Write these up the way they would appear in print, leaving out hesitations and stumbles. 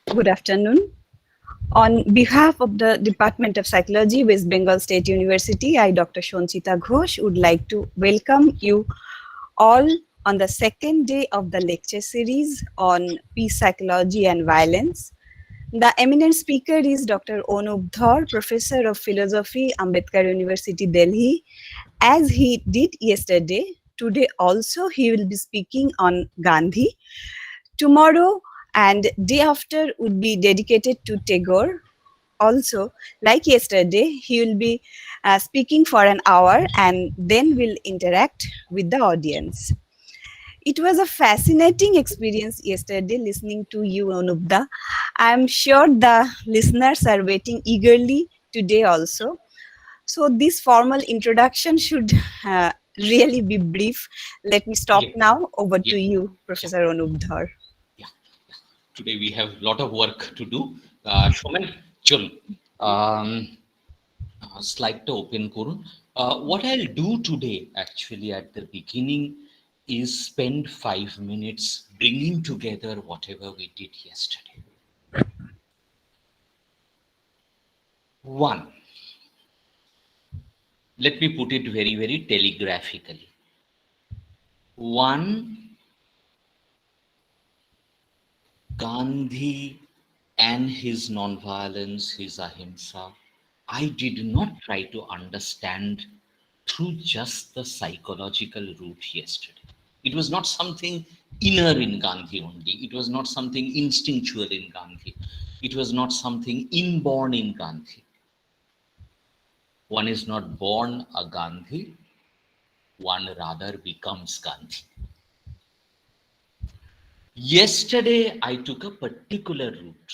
Good afternoon. On behalf of the Department of Psychology, West Bengal State University, I, Dr. Sanchita Ghosh, would like to welcome you all on the second day of the lecture series on peace psychology and violence. The eminent speaker is Dr. Anup Dhar, Professor of Philosophy, Ambedkar University, Delhi. As he did yesterday, today also he will be speaking on Gandhi. Tomorrow and day after would be dedicated to Tagore. Also, like yesterday, he will be speaking for an hour and then will interact with the audience. It was a fascinating experience yesterday listening to you, Anubda. I'm sure the listeners are waiting eagerly today also. So this formal introduction should really be brief. Let me stop Yeah, now. Over to yeah, you, yeah, Professor Anubdhar. yeah. Today we have a lot of work to do. Shomen, চলুন স্লাইডটা open করুন। What I'll do today actually at the beginning is spend 5 minutes bringing together whatever we did yesterday. One, let me put it very, very telegraphically. One, Gandhi and his non-violence, his ahimsa, I did not try to understand through just the psychological route yesterday. It was not something inner in Gandhi only. It was not something instinctual in Gandhi. It was not something inborn in Gandhi. One is not born a Gandhi, one rather becomes Gandhi. Yesterday, I took a particular route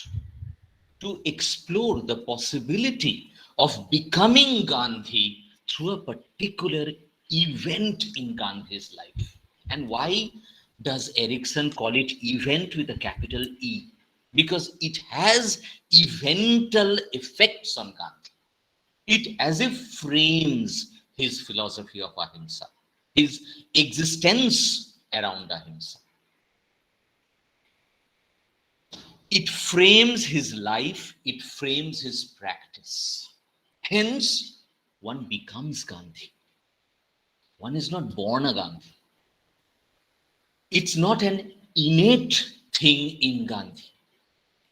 to explore the possibility of becoming Gandhi through a particular event in Gandhi's life. And why does Erickson call it event with a capital E? Because it has evental effects on Gandhi. It as if frames his philosophy of ahimsa, his existence around ahimsa. It frames his life, it frames his practice. Hence, one becomes Gandhi. One is not born a Gandhi. It's not an innate thing in Gandhi.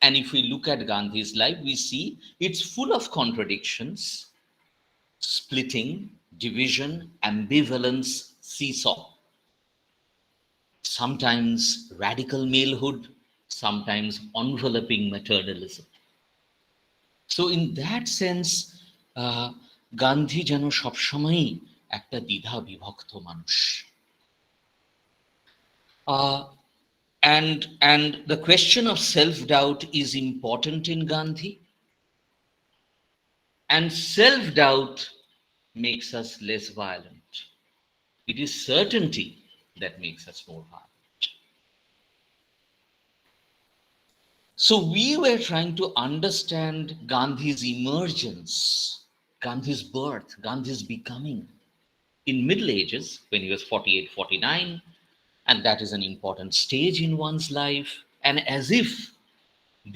And if we look at Gandhi's life, we see it's full of contradictions, splitting, division, ambivalence, seesaw. Sometimes radical malehood, sometimes enveloping maternalism. So in that sense, Gandhi যেন সবসময়ই একটা দ্বিধা বিভক্ত মানুষ। And the question of self-doubt is important in Gandhi, and self-doubt makes us less violent. It is certainty that makes us more violent. So we were trying to understand Gandhi's emergence, Gandhi's birth, Gandhi's becoming in Middle Ages when he was 48, 49, and that is an important stage in one's life. And as if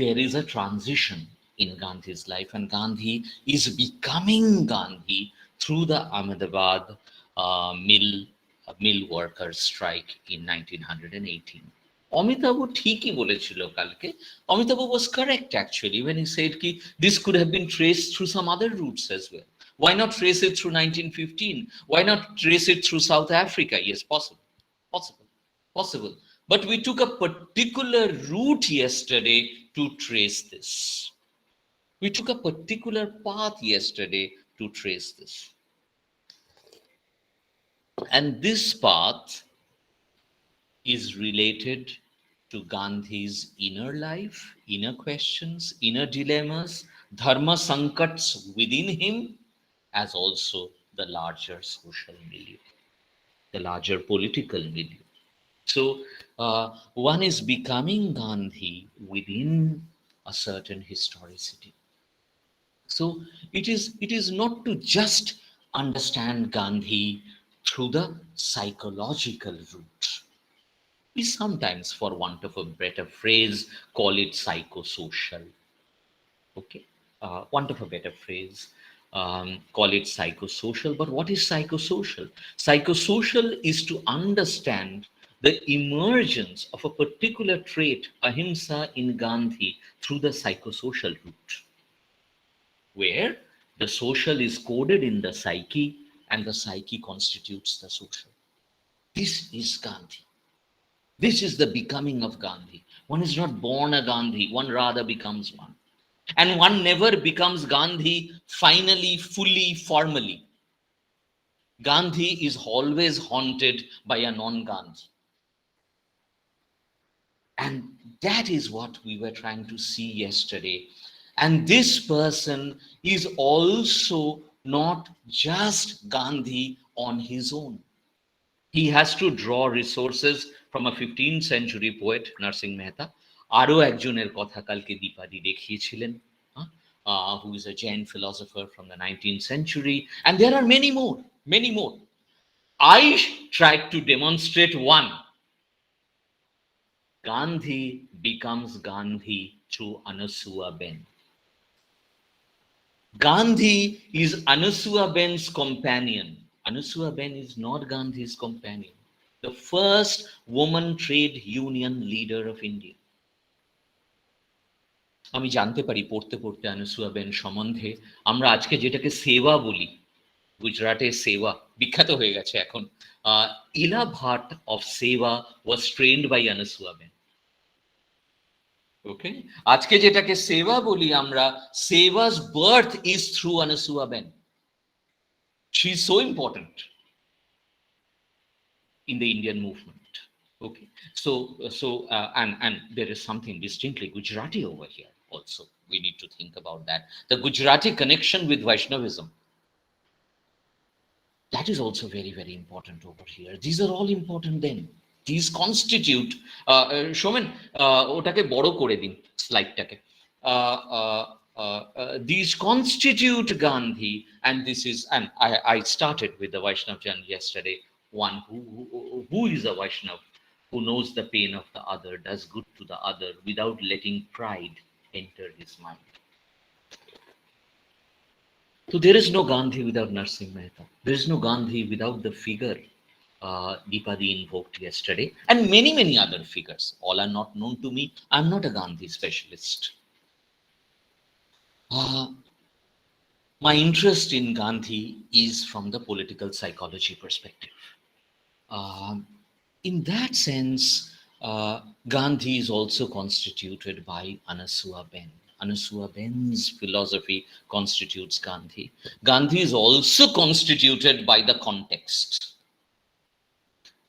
there is a transition in Gandhi's life, and Gandhi is becoming Gandhi through the Ahmedabad mill workers strike in 1918. Amitabh ঠিকই বলেছিল কালকে। Amitabh was correct actually when he said ki this could have been traced through some other routes as well. Why not trace it through 1915? Why not trace it through South Africa? Yes, possible, possible, possible. But we took a particular route yesterday to trace this. We took a particular path yesterday to trace this. And this path is related to Gandhi's inner life, inner questions, inner dilemmas, dharma sankats within him, as also the larger social milieu, the larger political milieu. So one is becoming Gandhi within a certain historicity. So it is not to just understand Gandhi through the psychological route. We sometimes, for want of a better phrase, call it psychosocial. Okay, want of a better phrase, call it psychosocial. But what is psychosocial? Psychosocial is to understand the emergence of a particular trait, ahimsa, in Gandhi through the psychosocial route, where the social is coded in the psyche and the psyche constitutes the social. This is Gandhi. This is the becoming of Gandhi. One is not born a Gandhi, one rather becomes one. And one never becomes Gandhi finally, fully, formally. Gandhi is always haunted by a non Gandhi. And that is what we were trying to see yesterday. And this person is also not just Gandhi on his own. He has to draw resources from a 15th century poet, Narsingh Mehta. আরও একজনের কথা কালকে দীপাদি দেখিয়েছিলেন, who is a Jain philosopher from the 19th century. And there are many more, many more. I tried to demonstrate one. Gandhi becomes Gandhi through Anasua Ben. Gandhi is Anasua Ben's companion. Anasua Ben is not Gandhi's companion. The first woman trade union leader of India. আমি জানতে পারি পড়তে পড়তে আনুসুয়া Ben সম্বন্ধে, আমরা আজকে যেটাকে সেবা বলি, গুজরাটে সেবা বিখ্যাত হয়ে গেছে এখন, ইলা ভাট অফ সেবা ওয়াজ ট্রেন্ড বাই আনুসুয়া বেন। ওকে, আজকে যেটাকে সেবা বলি আমরা, সেভা's birth is through Anasua Ben. She is so important in the Indian movement. Okay, and there is something distinctly Gujarati over here also. We need to think about that. The Gujarati connection with Vaishnavism, that is also very, very important over here. These are all important then. These constitute, Shomen, ওটাকে বড় করে দিন স্লাইডটাকে। These constitute Gandhi, and this is, and I started with the Vaishnav Jan yesterday. One who is a Vaishnav, who knows the pain of the other, does good to the other without letting pride enter his mind. So there is no Gandhi without Narsingh Mehta. There is no Gandhi without the figure Deepadi invoked yesterday, and many, many other figures. All are not known to me. I'm not a Gandhi specialist. My interest in Gandhi is from the political psychology perspective. In that sense, Gandhi is also constituted by Anasua Ben. Anasua Ben's philosophy constitutes Gandhi. Gandhi is also constituted by the context.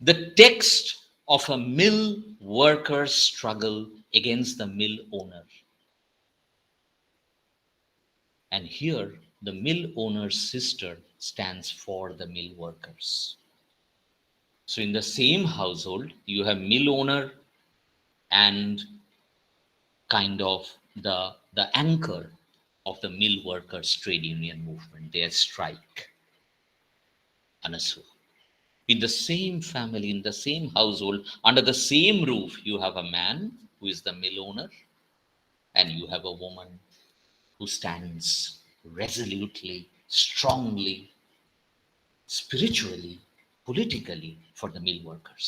The text of a mill worker's struggle against the mill owner. And here, the mill owner's sister stands for the mill workers. So in the same household, you have mill owner and kind of the anchor of the mill workers trade union movement, their strike, Anasua. In the same family, in the same household, under the same roof, you have a man who is the mill owner, and you have a woman who stands resolutely, strongly, spiritually, politically for the mill workers.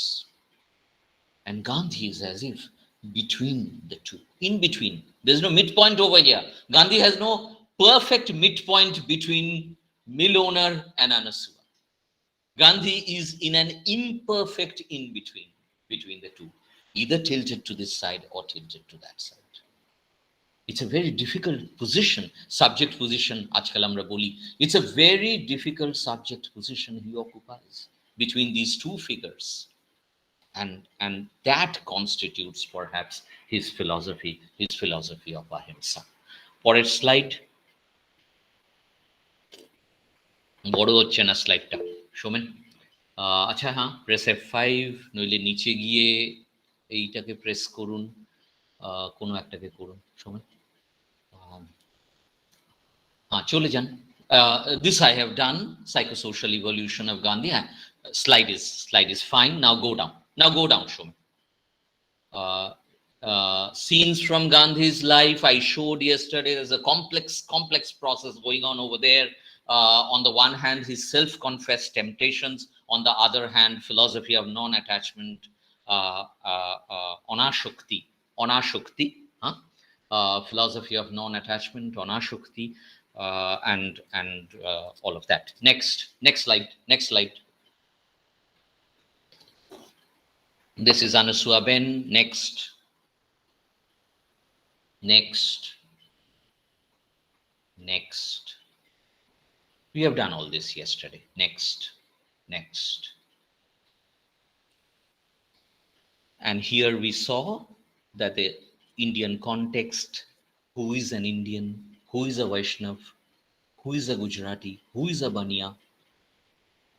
And Gandhi is as if between the two, in between. There's no midpoint over here. Gandhi has no perfect midpoint between mill owner and Anasua. Gandhi is in an imperfect in between the two, either tilted to this side or tilted to that side. It's a very difficult position, subject position, ajkal amra boli. It's a very difficult subject position he occupies between these two figures. And that constitutes perhaps his philosophy of ahimsa. পরের slide, বড় হচ্ছে না স্লাইডটা, শোমেন। আচ্ছা, হ্যাঁ, press F5, নইলে নিচে গিয়ে এইটাকে প্রেস করুন, কোনো একটাকে করুন, শোমেন। হ্যাঁ, চলে যান। This I have done, psychosocial evolution of Gandhi. Slide is fine. Now go down. Show me. scenes from Gandhi's life. I showed yesterday there's a complex process going on over there. On the one hand, his self-confessed temptations. On the other hand, philosophy of non-attachment, anashukti, philosophy of non-attachment, anashukti, and all of that. Next slide. This is Anusua Ben. Next. We have done all this yesterday. Next. And here we saw that the Indian context, who is an Indian, who is a Vaishnav, who is a Gujarati, who is a Baniya,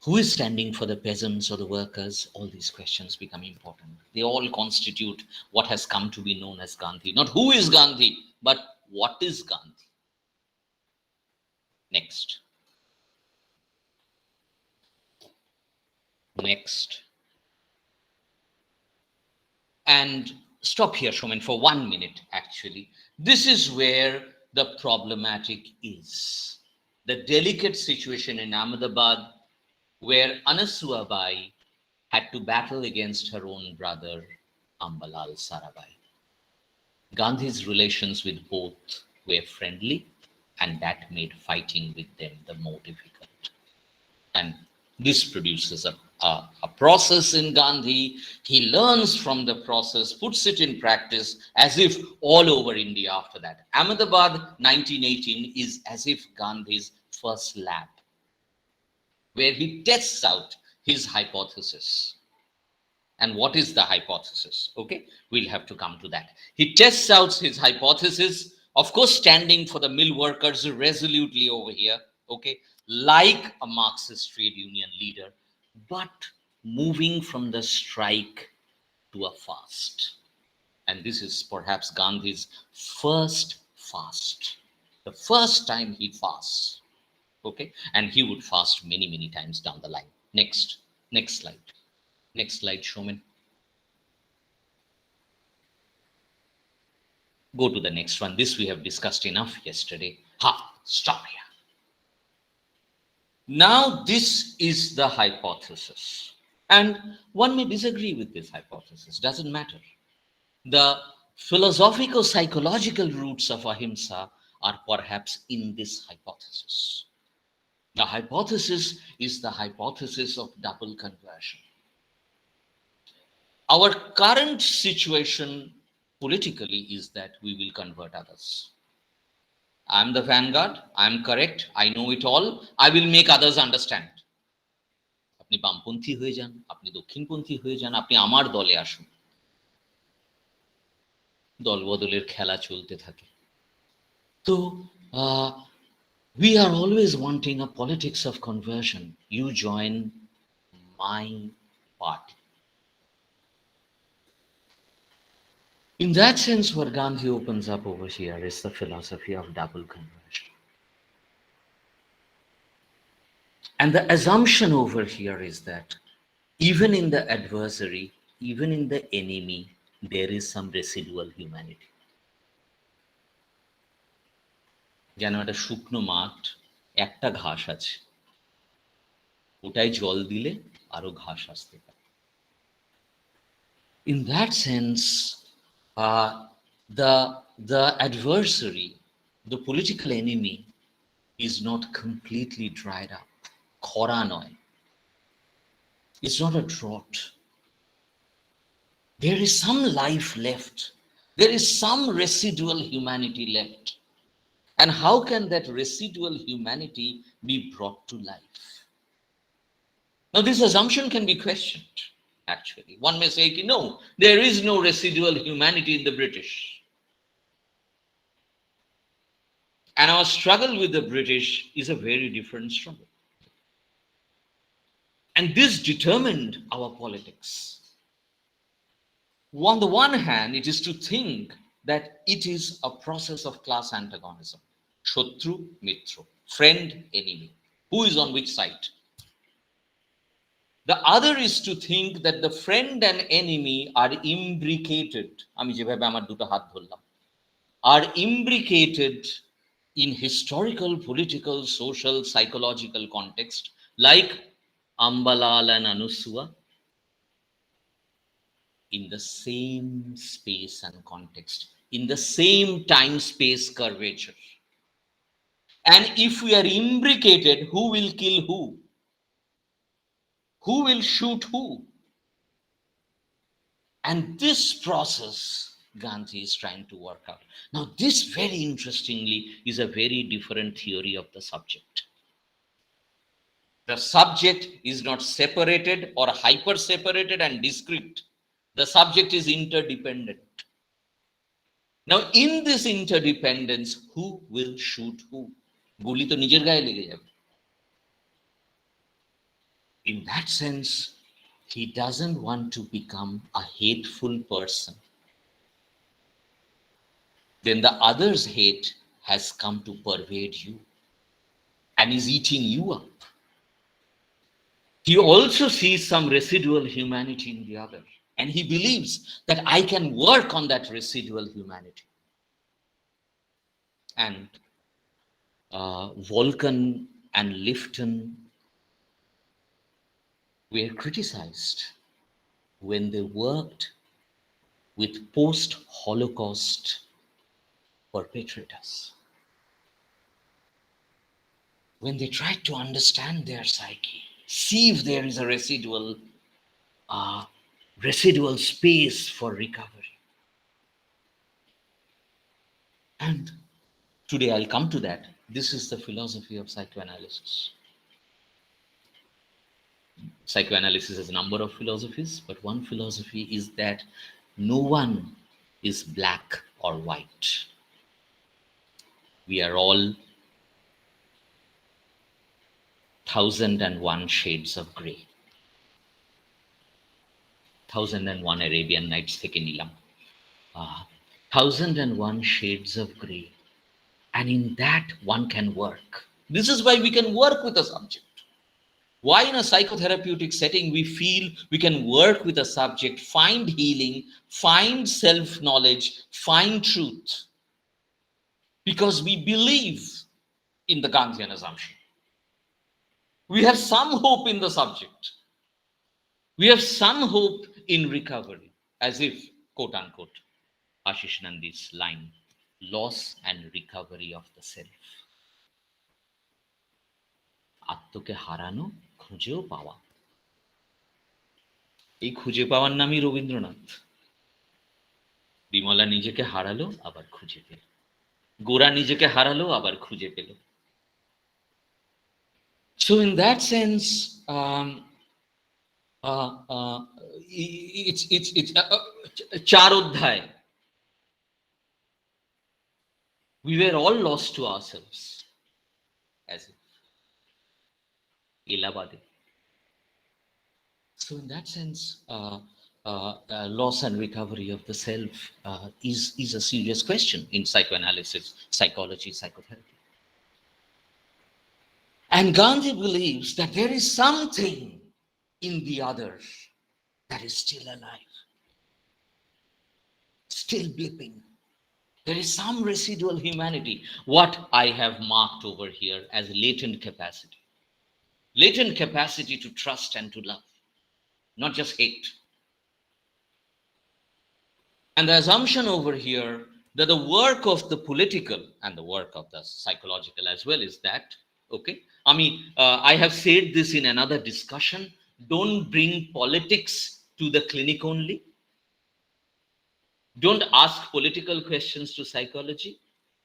who is standing for the peasants or the workers, all these questions become important. They all constitute what has come to be known as Gandhi. Not who is Gandhi, but what is Gandhi. Next. And stop here, Shomen, for 1 minute, actually. This is where the problematic is. The delicate situation in Ahmedabad, where Anusua Bai had to battle against her own brother, Ambalal Sarabai. Gandhi's relations with both were friendly, and that made fighting with them the more difficult. And this produces a process in Gandhi. He learns from the process, puts it in practice, as if all over India after that. Ahmedabad 1918 is as if Gandhi's first lab, where he tests out his hypothesis. And what is the hypothesis? Okay, we'll have to come to that. He tests out his hypothesis, of course, standing for the mill workers resolutely over here, okay, like a Marxist trade union leader, but moving from the strike to a fast. And this is perhaps Gandhi's first fast, the first time he fasts, okay, and he would fast many, many times down the line. Next slide. Next slide, Shomen. Go to the next one. This we have discussed enough yesterday. Stop here. Now, this is the hypothesis. And one may disagree with this hypothesis. Doesn't matter. The philosophical, psychological roots of ahimsa are perhaps in this hypothesis. The hypothesis is the hypothesis of double conversion. Our current situation politically is that we will convert others. I'm the vanguard, I'm correct, I know it all, I will make others understand. আপনি বামপন্থী হয়ে যান, আপনি দক্ষিণপন্থী হয়ে যান, আপনি আমার দলে আসুন। দলবদলের খেলা চলতে থাকে। তো we are always wanting a politics of conversion. You join my party. In that sense, what Gandhi opens up over here is the philosophy of double conversion. And the assumption over here is that even in the adversary, even in the enemy, there is some residual humanity. যেন একটা শুকনো মাঠ, একটা ঘাস আছে, ওটাই জল দিলে আরো ঘাস আসতে পারে। In that sense, the adversary, the political enemy, is not completely dried up. Khora noy. It's not a drought. There is some life left. There is some residual humanity left. And how can that residual humanity be brought to life? Now, this assumption can be questioned, actually. One may say, no, there is no residual humanity in the British. And our struggle with the British is a very different struggle. And this determined our politics. On the one hand, it is to think that it is a process of class antagonism. Shatru, Mitra, friend, enemy. Who is on which side? The other is to think that the friend and enemy are imbricated. আমি যেভাবে আমার দুটো হাত ধরলাম, are imbricated in historical, political, social, psychological context, like Ambalal and Anusua, in the same space and context, in the same time-space curvature. And if we are imbricated, who will kill who? Who will shoot who? And this process Gandhi is trying to work out. Now, this very interestingly is a very different theory of the subject. The subject is not separated or hyper separated and discrete. The subject is interdependent. Now, in this interdependence, who will shoot who? গুলি তো নিজের গায়ে লেগে যাবে. In that sense, he doesn't want to become a hateful person. Then the other's hate has come to pervade you and is eating you up. He also sees some residual humanity in the other, and he believes that I can work on that residual humanity. And Vulcan and Lifton were criticized when they worked with post-Holocaust perpetrators. When they tried to understand their psyche, see if there is a residual space for recovery. And today I'll come to that. This is the philosophy of psychoanalysis. Psychoanalysis has a number of philosophies, but one philosophy is that no one is black or white. We are all 1001 shades of grey. 1001 Arabian Nights থেকে নিলাম. 1001 shades of grey. And in that one can work. This is why we can work with a subject. Why in a psychotherapeutic setting we feel we can work with a subject, find healing, find self-knowledge, find truth. Because we believe in the Gandhian assumption. We have some hope in the subject. We have some hope in recovery, as if, quote unquote, Ashish Nandi's line, loss and recovery of the self. আত্মকে হারানো, খুঁজেও পাওয়া। এই খুঁজে পাওয়ার নামই রবীন্দ্রনাথ। বিমলা নিজেকে হারালো, আবার খুঁজে পেল। গোরা নিজেকে হারালো, আবার খুঁজে পেল। So in that sense, it's চার অধ্যায়. We were all lost to ourselves, as if Elabade. So in that sense, loss and recovery of the self is a serious question in psychoanalysis, psychology, psychotherapy. And Gandhi believes that there is something in the other that is still alive, still blipping. There is some residual humanity, what I have marked over here as latent capacity. Latent capacity to trust and to love, not just hate. And the assumption over here that the work of the political and the work of the psychological as well is that, okay, I have said this in another discussion, don't bring politics to the clinic only. Don't ask political questions to psychology,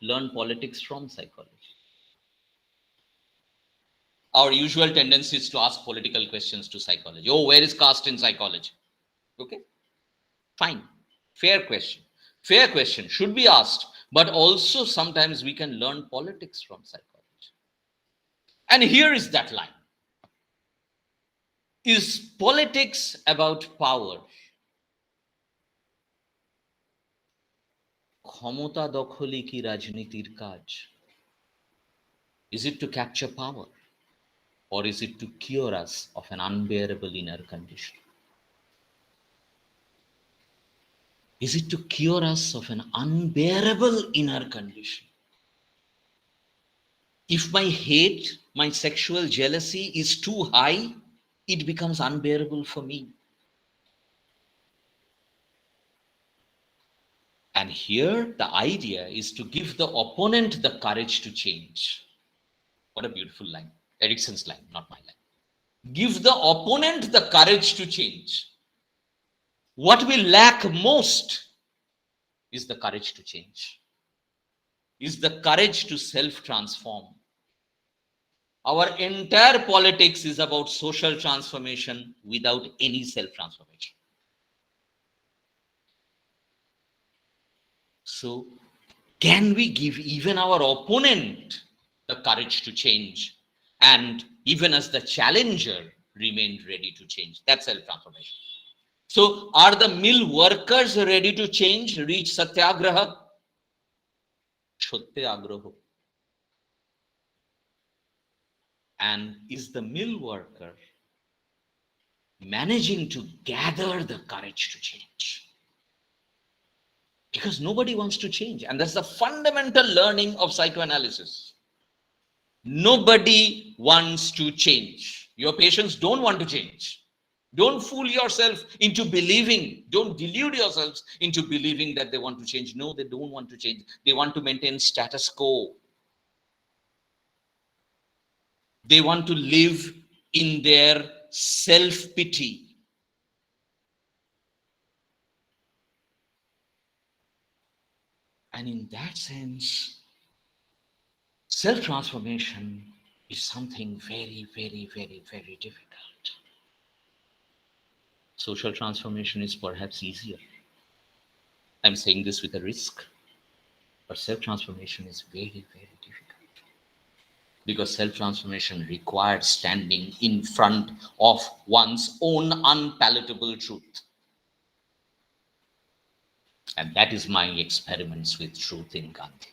learn politics from psychology. Our usual tendency is to ask political questions to psychology. Oh, where is caste in psychology? Okay, fine. Fair question. Fair question should be asked, but also sometimes we can learn politics from psychology. And here is that line. Is politics about power? ক্ষমতা দখলই কি রাজনীতির কাজ? Is it to capture power? or is it to cure us of an unbearable inner condition? Is it to cure us of an unbearable inner condition? If my hate, my sexual jealousy is too high, it becomes unbearable for me. And here the idea is to give the opponent the courage to change. What a beautiful line. Erickson's line, not my line. Give the opponent the courage to change. What we lack most is the courage to change, is the courage to self-transform. Our entire politics is about social transformation without any self-transformation. So, can we give even our opponent the courage to change, and even as the challenger remain ready to change? That's self-transformation. So, are the mill workers ready to change, reach satyagraha? Satyagraha. And is the mill worker managing to gather the courage to change? Because nobody wants to change. And that's the fundamental learning of psychoanalysis. Nobody wants to change. Your patients don't want to change. Don't fool yourself into believing, don't delude yourselves into believing that they want to change. No, they don't want to change. They want to maintain status quo. They want to live in their self-pity. And in that sense, self-transformation is something very, very, very, very difficult. Social transformation is perhaps easier. I'm saying this with a risk, but self-transformation is very, very difficult. Because self-transformation requires standing in front of one's own unpalatable truth. And that is my experiments with truth in Gandhi.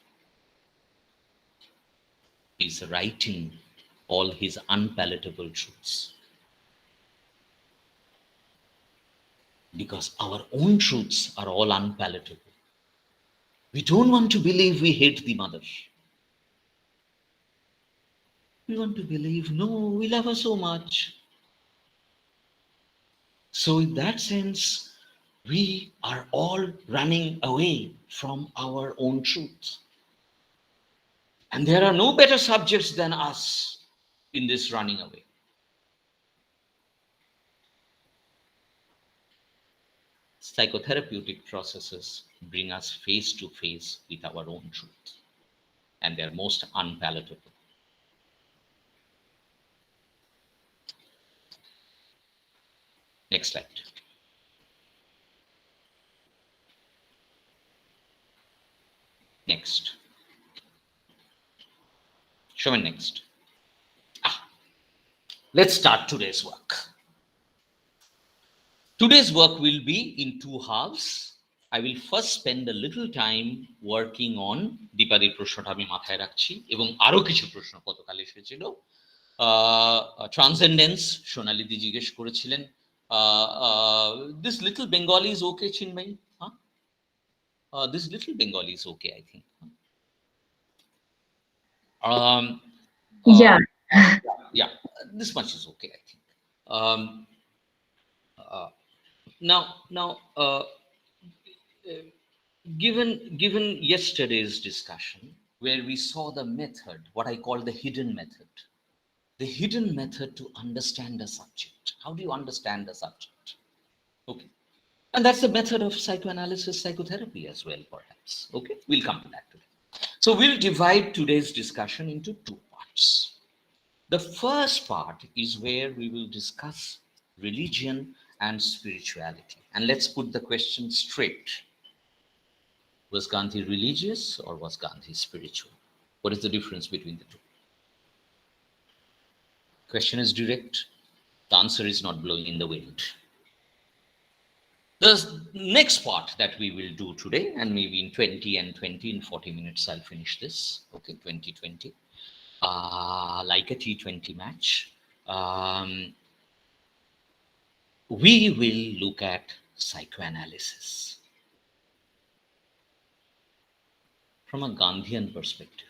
He's writing all his unpalatable truths. Because our own truths are all unpalatable. We don't want to believe we hate the mother. We want to believe, no, we love her so much. So in that sense, we are all running away from our own truth. And there are no better subjects than us in this running away. Psychotherapeutic processes bring us face to face with our own truth, and they're most unpalatable. Next slide. Next. Show me next. Let's start today's work. Today's work will be in two halves. I will first spend a little time working on Deepadir প্রশ্নটা আমি মাথায় রাখছি এবং আরো কিছু প্রশ্ন গতকাল এসেছিল ট্রান্সেন্ডেন্স সোনালিদি জিজ্ঞেস করেছিলেন this little Bengali is okay Chinmay this little Bengali is okay I think yeah this much is okay I think now given yesterday's discussion where we saw the method, what I call the hidden method to understand a subject. How do you understand a subject? Okay, and that's the method of psychoanalysis, psychotherapy as well, perhaps. Okay, we'll come to that today. So we'll divide today's discussion into two parts. The first part is where we will discuss religion and spirituality, and let's put the question straight. Was Gandhi religious or was Gandhi spiritual? What is the difference between the two? Question is direct. The answer is not blowing in the wind. The next part that we will do today, and maybe in 40 minutes, I'll finish this. Okay, 2020. Like a T20 match. we will look at psychoanalysis from a Gandhian perspective.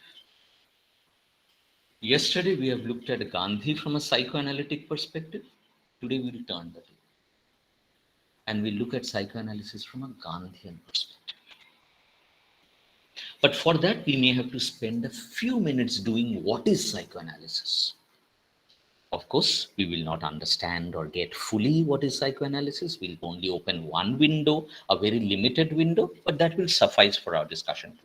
Yesterday, we have looked at Gandhi from a psychoanalytic perspective. Today, we'll turn the table and we'll look at psychoanalysis from a Gandhian perspective. But for that, we may have to spend a few minutes doing what is psychoanalysis. Of course, we will not understand or get fully what is psychoanalysis. We'll only open one window, a very limited window, but that will suffice for our discussion today.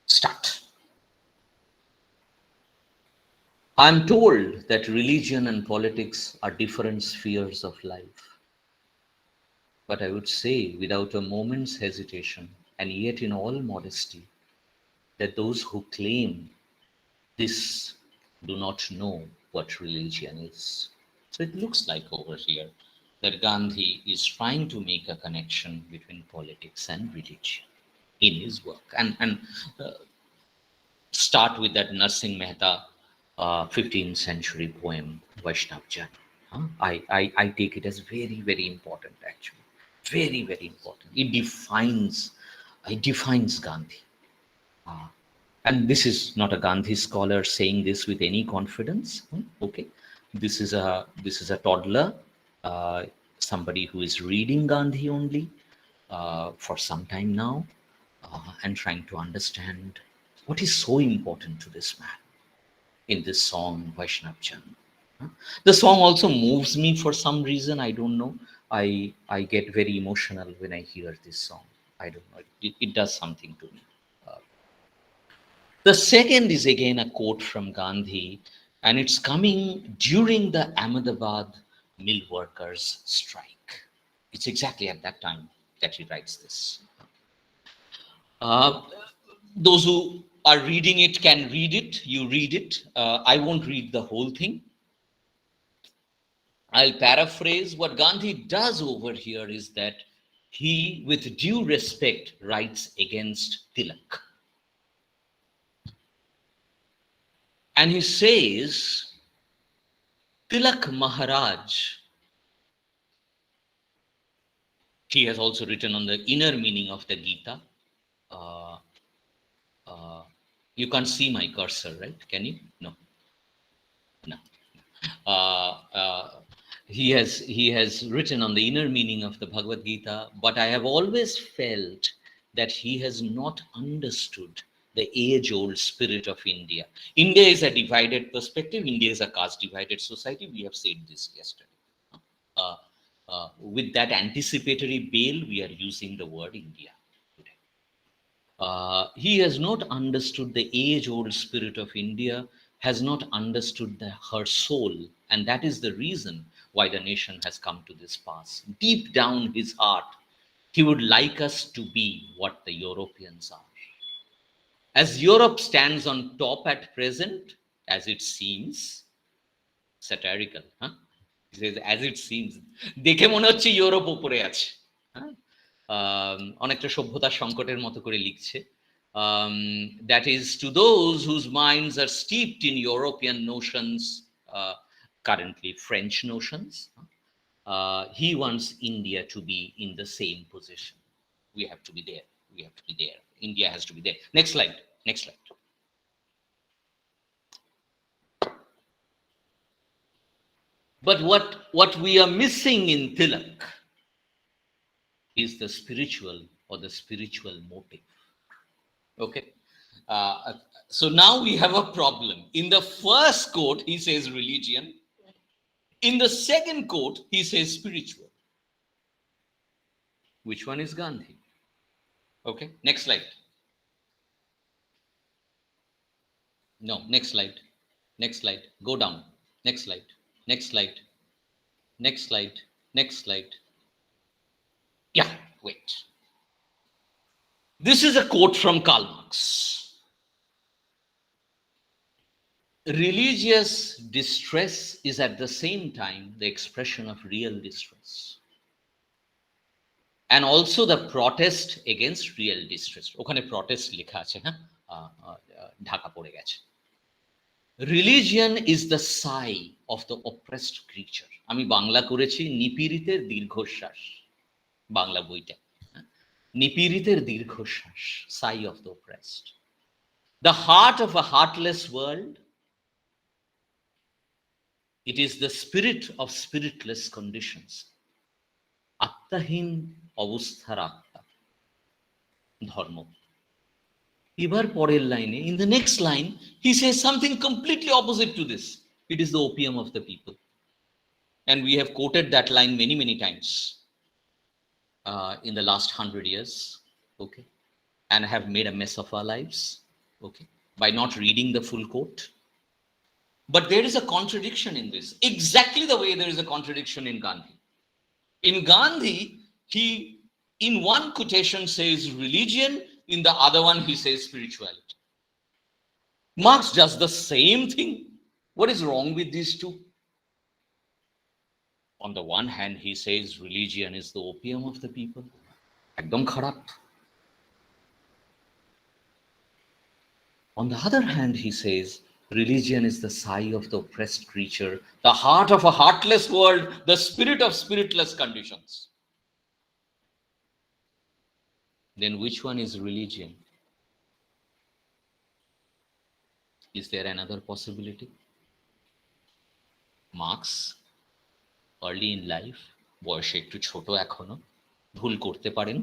Start. I'm told that religion and politics are different spheres of life. But I would say, without a moment's hesitation, and yet in all modesty, that those who claim this do not know what religion is. So it looks like over here that Gandhi is trying to make a connection between politics and religion in his work. And start with that Narsingh Mehta 15th century poem, Vaishnav Jan. I take it as very, very important, actually. Very, very important. It defines Gandhi. And this is not a Gandhi scholar saying this with any confidence. Okay, this is a toddler, somebody who is reading Gandhi only for some time now, and trying to understand what is so important to this man in this song Vaishnav Jan. The song also moves me for some reason. I don't know. I get very emotional when I hear this song. I don't know. It does something to me. The second is again a quote from Gandhi, and it's coming during the Ahmedabad mill workers' strike. It's exactly at that time that he writes this. Those who are reading it can read it. You read it. I won't read the whole thing. I'll paraphrase. What Gandhi does over here is that he, with due respect, writes against Tilak. And he says, Tilak Maharaj, he has also written on the inner meaning of the Gita. You can't see my cursor, right? Can you? No. No. He has written on the inner meaning of the Bhagavad Gita, but I have always felt that he has not understood the age-old spirit of India. India is a divided perspective. India is a caste-divided society. We have said this yesterday. With that anticipatory bail, we are using the word India today. He has not understood the age-old spirit of India, has not understood her soul, and that is the reason why the nation has come to this pass. Deep down his heart, he would like us to be what the Europeans are. As Europe stands on top at present, as it seems, satirical, huh? He says, as it seems, দেখে মনে হচ্ছে Europe উপরে আছে, অনেকটা সভ্যতার সংকটের মতো করে লিখছে। That is, to those whose minds are steeped in European notions, currently French notions, he wants India to be in the same position. We have to be there. We have to be there. India has to be there. Next slide. Next slide. But what we are missing in Tilak is the spiritual or the spiritual motive. Okay. So now we have a problem. In the first quote, he says religion. In the second quote, he says spiritual. Which one is Gandhi? Okay. Next slide. No, next slide. Next slide. Go down. Next slide. Next slide. Next slide. Next slide. Yeah, wait. This is a quote from Karl Marx. Religious distress is at the same time the expression of real distress, and also the protest against real distress. ওখানে protest লেখা আছে, হ্যাঁ, ঢাকা পড়ে গেছে। Religion is the sigh of the oppressed creature. আমি বাংলা করেছি নিপীড়িতের দীর্ঘশ্বাস, বাংলা বইটা। নিপীড়িতের দীর্ঘশ্বাস, sigh of the oppressed. The heart of a heartless world, it is the spirit of spiritless conditions. আত্মাহীন অবস্থার আত্মা, ধর্ম। এবার পরের লাইনে, in the next line, he says something completely opposite to this. It is the opium of the people. And we have quoted that line many, many times in the last 100 years, okay, and have made a mess of our lives, okay, by not reading the full quote. But there is a contradiction in this, exactly the way there is a contradiction in Gandhi. In Gandhi, he, in one quotation, says religion, in the other one, he says spirituality. Marx does the same thing. What is wrong with these two? On the one hand, he says religion is the opium of the people. Ekdom kharap. On the other hand, he says religion is the sigh of the oppressed creature, the heart of a heartless world, the spirit of spiritless conditions. Then which one is religion? Is there another possibility? Marx, early in life, বয়সে একটু ছোট এখনো, ভুল করতে পারেন,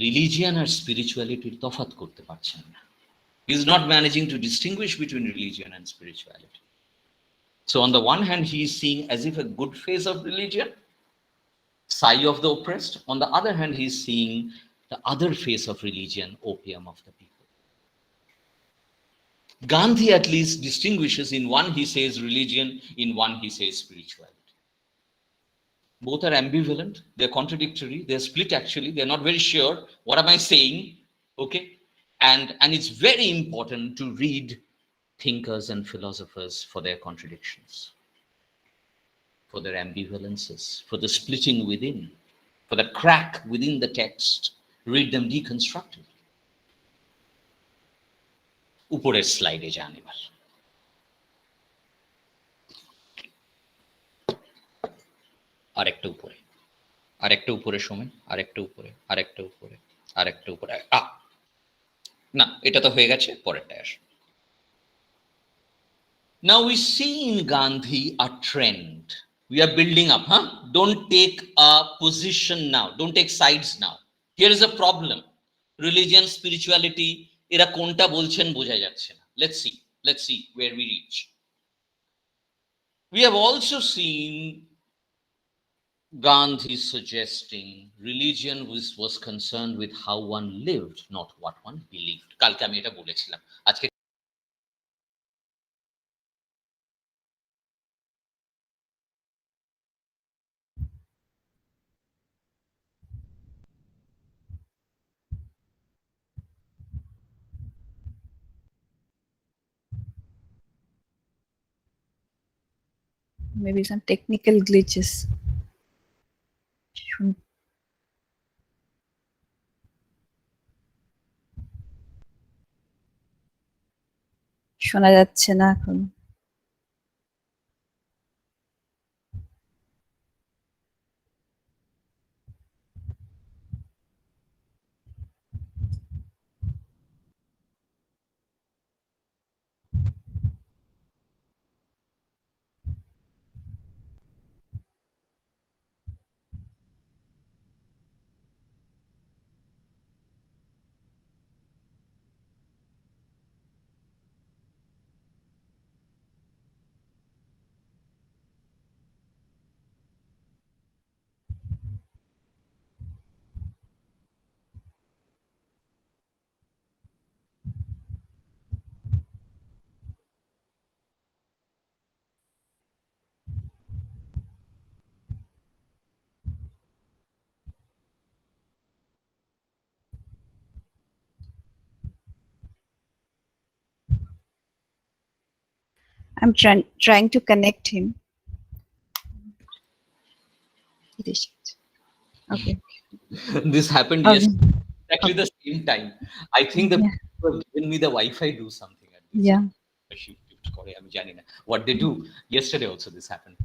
religion আর স্পিরিচুয়ালিটির তফাৎ করতে পারছেন না। He is not managing to distinguish between religion and spirituality. So on the one hand, he is seeing as if a good phase of religion, sigh of the oppressed. On the other hand, he is seeing the other face of religion, opium of the people. Gandhi at least distinguishes, in one he says religion, in one he says spirituality. Both are ambivalent, they're contradictory, they're split actually, they're not very sure, what am I saying, okay? And it's very important to read thinkers and philosophers for their contradictions, for their ambivalences, for the splitting within, for the crack within the text. Read them deconstructively. উপরের স্লাইডে যান এবার। আরেকটা উপরে, আরেকটা উপরে সময়, আরেকটা উপরে, আরেকটা উপরে, আরেকটা উপরে। না, এটা তো হয়ে গেছে, পরেরটা আসে। Now we see in Gandhi a trend. We are building up, huh? Don't take a position now. Don't take sides now. Here is a problem. Religion, spirituality, এরা কোনটা বলছেন বোঝা যাচ্ছে না। Let's see where we reach. We have also seen Gandhi suggesting religion was concerned with how one lived, not what one believed. কালকে আমি এটা বলেছিলাম। আজকে Maybe some technical glitches. শোনা যাচ্ছে না এখন। I'm trying to connect him. Okay. This happened Okay. yesterday, exactly the same time. I think the Yeah. people who have given me the Wi-Fi do something at Yeah. What they do. Yesterday also this happened.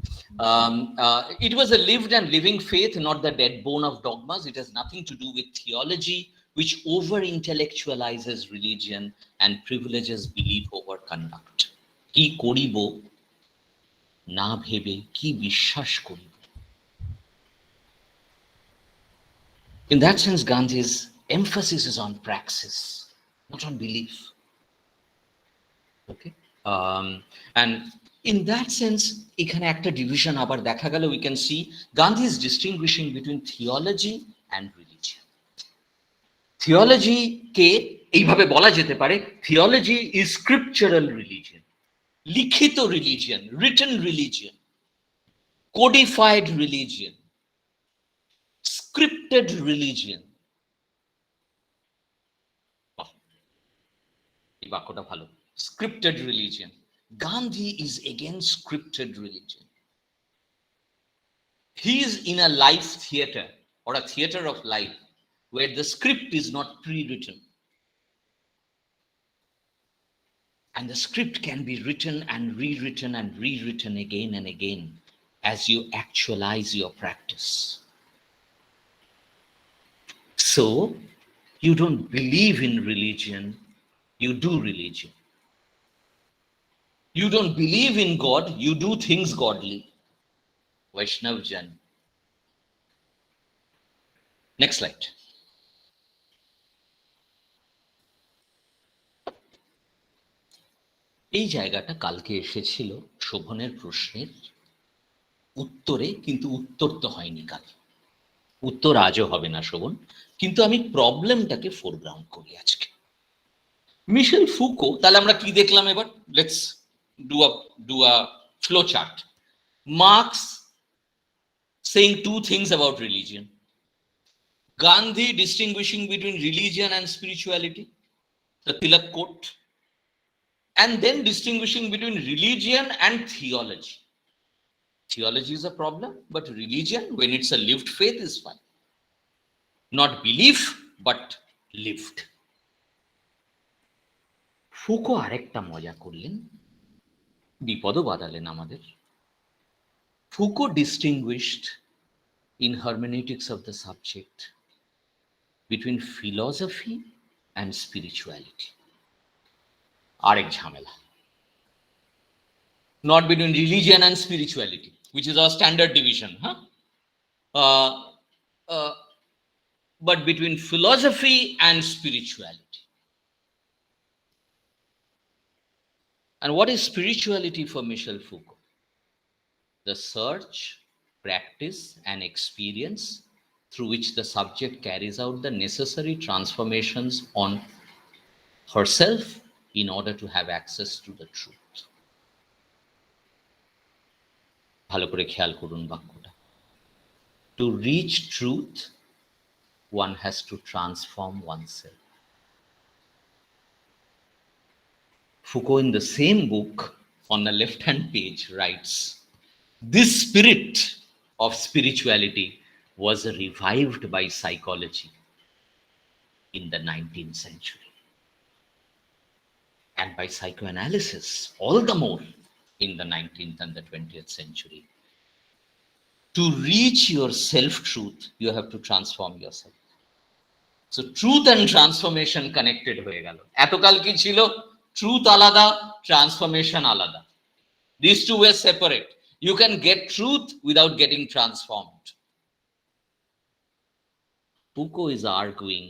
It was a lived and living faith, not the dead bone of dogmas. It has nothing to do with theology, which over intellectualizes religion and privileges belief over conduct. কি করিব না ভেবে কি বিশ্বাস করিব? In that sense, Gandhi's emphasis is on praxis, not on belief. Okay. And in that sense, এখানে একটা division আবার দেখা গেল. We can see Gandhi is distinguishing between theology and religion. Theology কে এইভাবে বলা যেতে পারে, theology is scriptural religion, লিখিত religion, written religion, codified religion, scripted religion. এই বাক্যটা ভালো, scripted religion. Gandhi is against scripted religion. He is in a life theater or a theater of life where the script is not pre-written. And the script can be written and rewritten again and again as you actualize your practice. So, you don't believe in religion, you do religion. You don't believe in God, you do things godly. Vaishnav Jan. Next slide. এই জায়গাটা কালকে এসেছিল শোভনের প্রশ্নের উত্তরে, কিন্তু উত্তর তো হয়নি কাল, উত্তর আজও হবে না শোভন, কিন্তু আমি প্রবলেমটাকে ফোরগ্রাউন্ড করি আজকে। মিশেল ফুকো, তাহলে আমরা কি দেখলাম এবার? Let's do a flow chart. Marks saying two things about religion, Gandhi distinguishing between religion and spirituality, the Tilak quote, and then distinguishing between religion and theology. Theology is a problem, but religion, when it's a lived faith, is fine. Not belief, but lived. Foucault আরেকটা মজা করলেন, বিপদও বাঁধালেন আমাদের। Foucault distinguished in hermeneutics of the subject between philosophy and spirituality. Arek jhamela. Not between religion and spirituality, which is our standard division, huh? But between philosophy and spirituality. And what is spirituality for Michel Foucault? The search, practice, and experience through which the subject carries out the necessary transformations on herself in order to have access to the truth. ভালো করে খেয়াল করুন বাক্যটা। To reach truth, one has to transform oneself. Foucault, in the same book, on the left-hand page, writes, this spirit of spirituality was revived by psychology in the 19th century, and by psychoanalysis all the more in the 19th and the 20th century. To reach your self-truth, you have to transform yourself. So truth and transformation connected হয়ে গেল। এতকাল কি ছিল? Truth আলাদা, transformation আলাদা. These two were separate. You can get truth without getting transformed. Foucault is arguing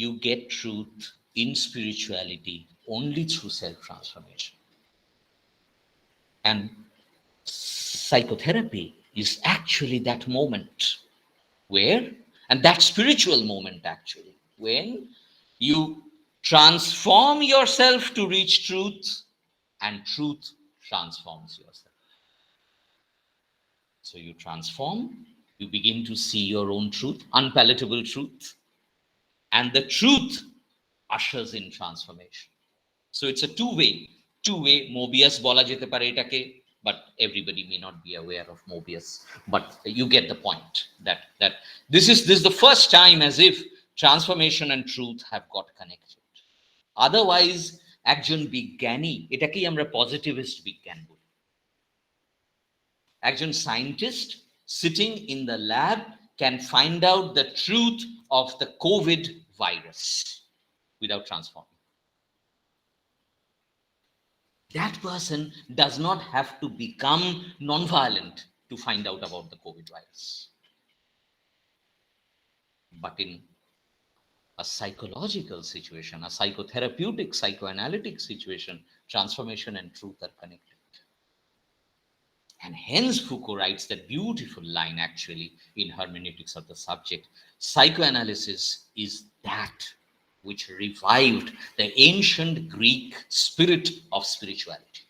you get truth in spirituality only through self-transformation. And psychotherapy is actually that moment where, and that spiritual moment actually, when you transform yourself to reach truth, and truth transforms yourself. So you transform, you begin to see your own truth, unpalatable truth, and the truth ushers in transformation. So it's a two-way, Mobius bola jete pare etake, but everybody may not be aware of Mobius, but you get the point that this is the first time as if transformation and truth have got connected. Otherwise, একজন বিজ্ঞানী, এটাকেই আমরা positivist বিজ্ঞান বলি। একজন scientist sitting in the lab can find out the truth of the COVID virus without transforming. That person does not have to become non-violent to find out about the COVID virus. But in a psychological situation, a psychotherapeutic, psychoanalytic situation, transformation and truth are connected. And hence Foucault writes that beautiful line actually in Hermeneutics of the Subject. Psychoanalysis is that which revived the ancient Greek spirit of spirituality,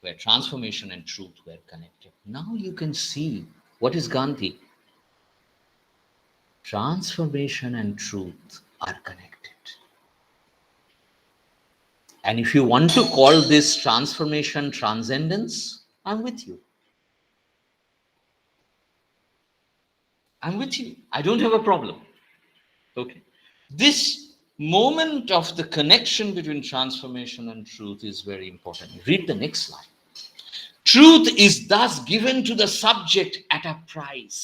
where transformation and truth were connected. Now you can see what is Gandhi. Transformation and truth are connected. And if you want to call this transformation transcendence, I'm with you. I'm with you. I don't have a problem. Okay. This moment of the connection between transformation and truth is very important. Read the next slide. Truth is thus given to the subject at a price.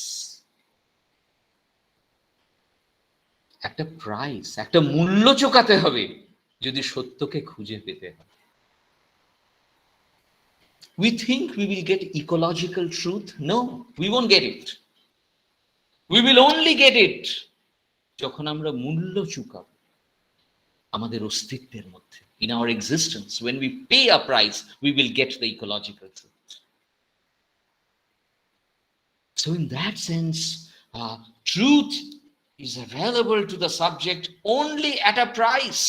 একটা price, একটা মূল্য চোকাতে হবে যদি সত্যকে খুঁজে পেতে হয়। We think we will get ecological truth. No, we won't get it. We will only get it যখন আমরা মূল্য চুকাবো আমাদের অস্তিত্বের মধ্যে। In our existence, when we pay a price, we will get the ecological truth. So in that sense, truth is available to the subject only at a price.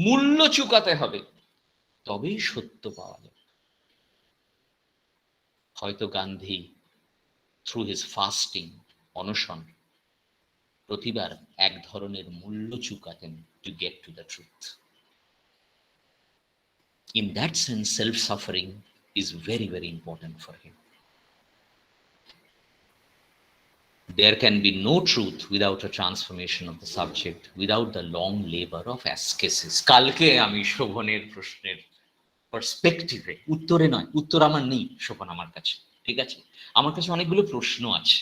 মূল্য চুকাতে হবে, তবেই সত্য পাওয়া যাবে। হয়তো গান্ধী through his fasting, অনশন, প্রতিবার এক ধরনের মূল্য চুকাতেন to get to the truth. In that sense, self-suffering is very, very important for him. There can be no truth without a transformation of the subject, without the long labor of ascesis. কালকে আমি শোভনের প্রশ্নের পার্সপেক্টিভে, উত্তরে নয়, উত্তর আমার নেই শোভন আমার কাছে, ঠিক আছে? আমার কাছে অনেকগুলো প্রশ্ন আছে।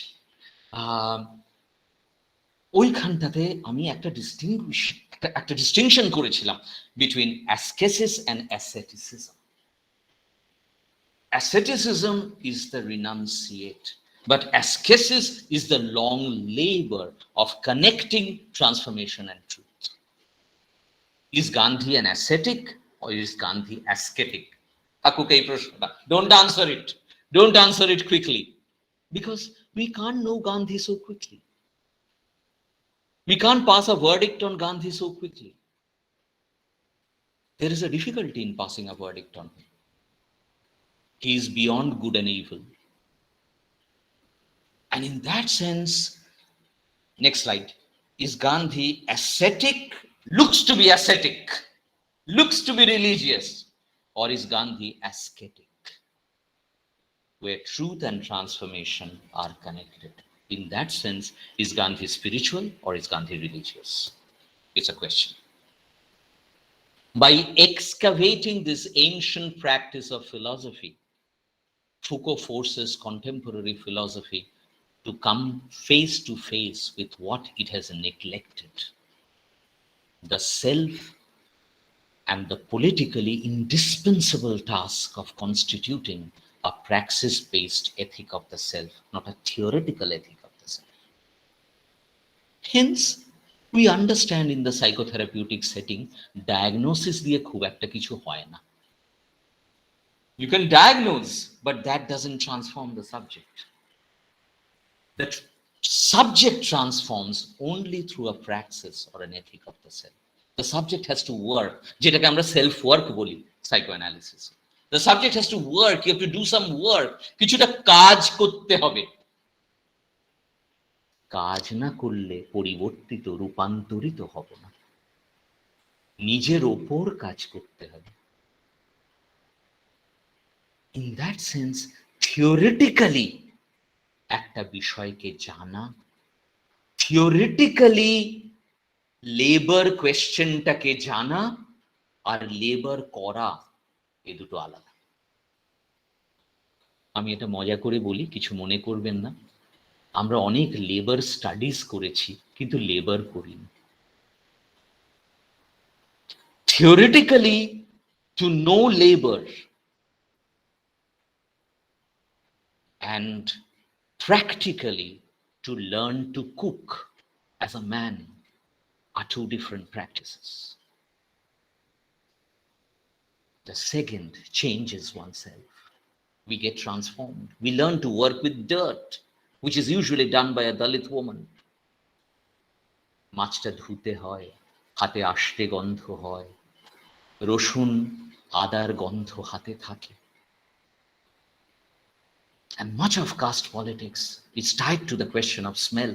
ওইখানটাতে আমি একটা ডিস্টিংশন করেছিলাম between askesis and asceticism. Asceticism is the renunciate, but ascesis is the long labor of connecting transformation and truth. Is Gandhi an ascetic or is Gandhi ascetic? Don't answer it. Don't answer it quickly, because we can't know Gandhi so quickly. We can't pass a verdict on Gandhi so quickly. There is a difficulty in passing a verdict on him. He is beyond good and evil. And in that sense, next slide, is Gandhi ascetic, looks to be ascetic, looks to be religious, or is Gandhi ascetic, where truth and transformation are connected? In that sense, is Gandhi spiritual or is Gandhi religious? It's a question. By excavating this ancient practice of philosophy, Foucault forces contemporary philosophy to come face to face with what it has neglected: the self and the politically indispensable task of constituting a praxis-based ethic of the self, not a theoretical ethic of the self. Hence, we understand in the psychotherapeutic setting, diagnosis diye khub ekta kichu hoy na. You can diagnose, but that doesn't transform the subject. The subject transforms only through a praxis or an ethic of the self. The subject has to work, যেটাকে আমরা self work বলি psychoanalysis. The subject has to work, you have to do some work, কিছুটা কাজ করতে হবে। কাজ না করলে পরিবর্তিত, রূপান্তরিত হব না। নিজের ওপর কাজ করতে হবে। In that sense, theoretically একটা বিষয়কে জানা, theoretically লেবার কোয়েশ্চেনটাকে জানা আর লেবার করা এ দুটো আলাদা। আমি এটা মজা করে বলি, কিছু মনে করবেন না। আমরা অনেক লেবার স্টাডিজ করেছি, কিন্তু লেবার করিনি। Theoretically to know labour and practically to learn to cook as a man are two different practices. The second changes oneself. We get transformed. We learn to work with dirt, which is usually done by a Dalit woman. মাছটা ধুতে হয়, হাতে আষ্টে গন্ধ হয়, রসুন আদার গন্ধ হাতে থাকে। And much of caste politics is tied to the question of smell.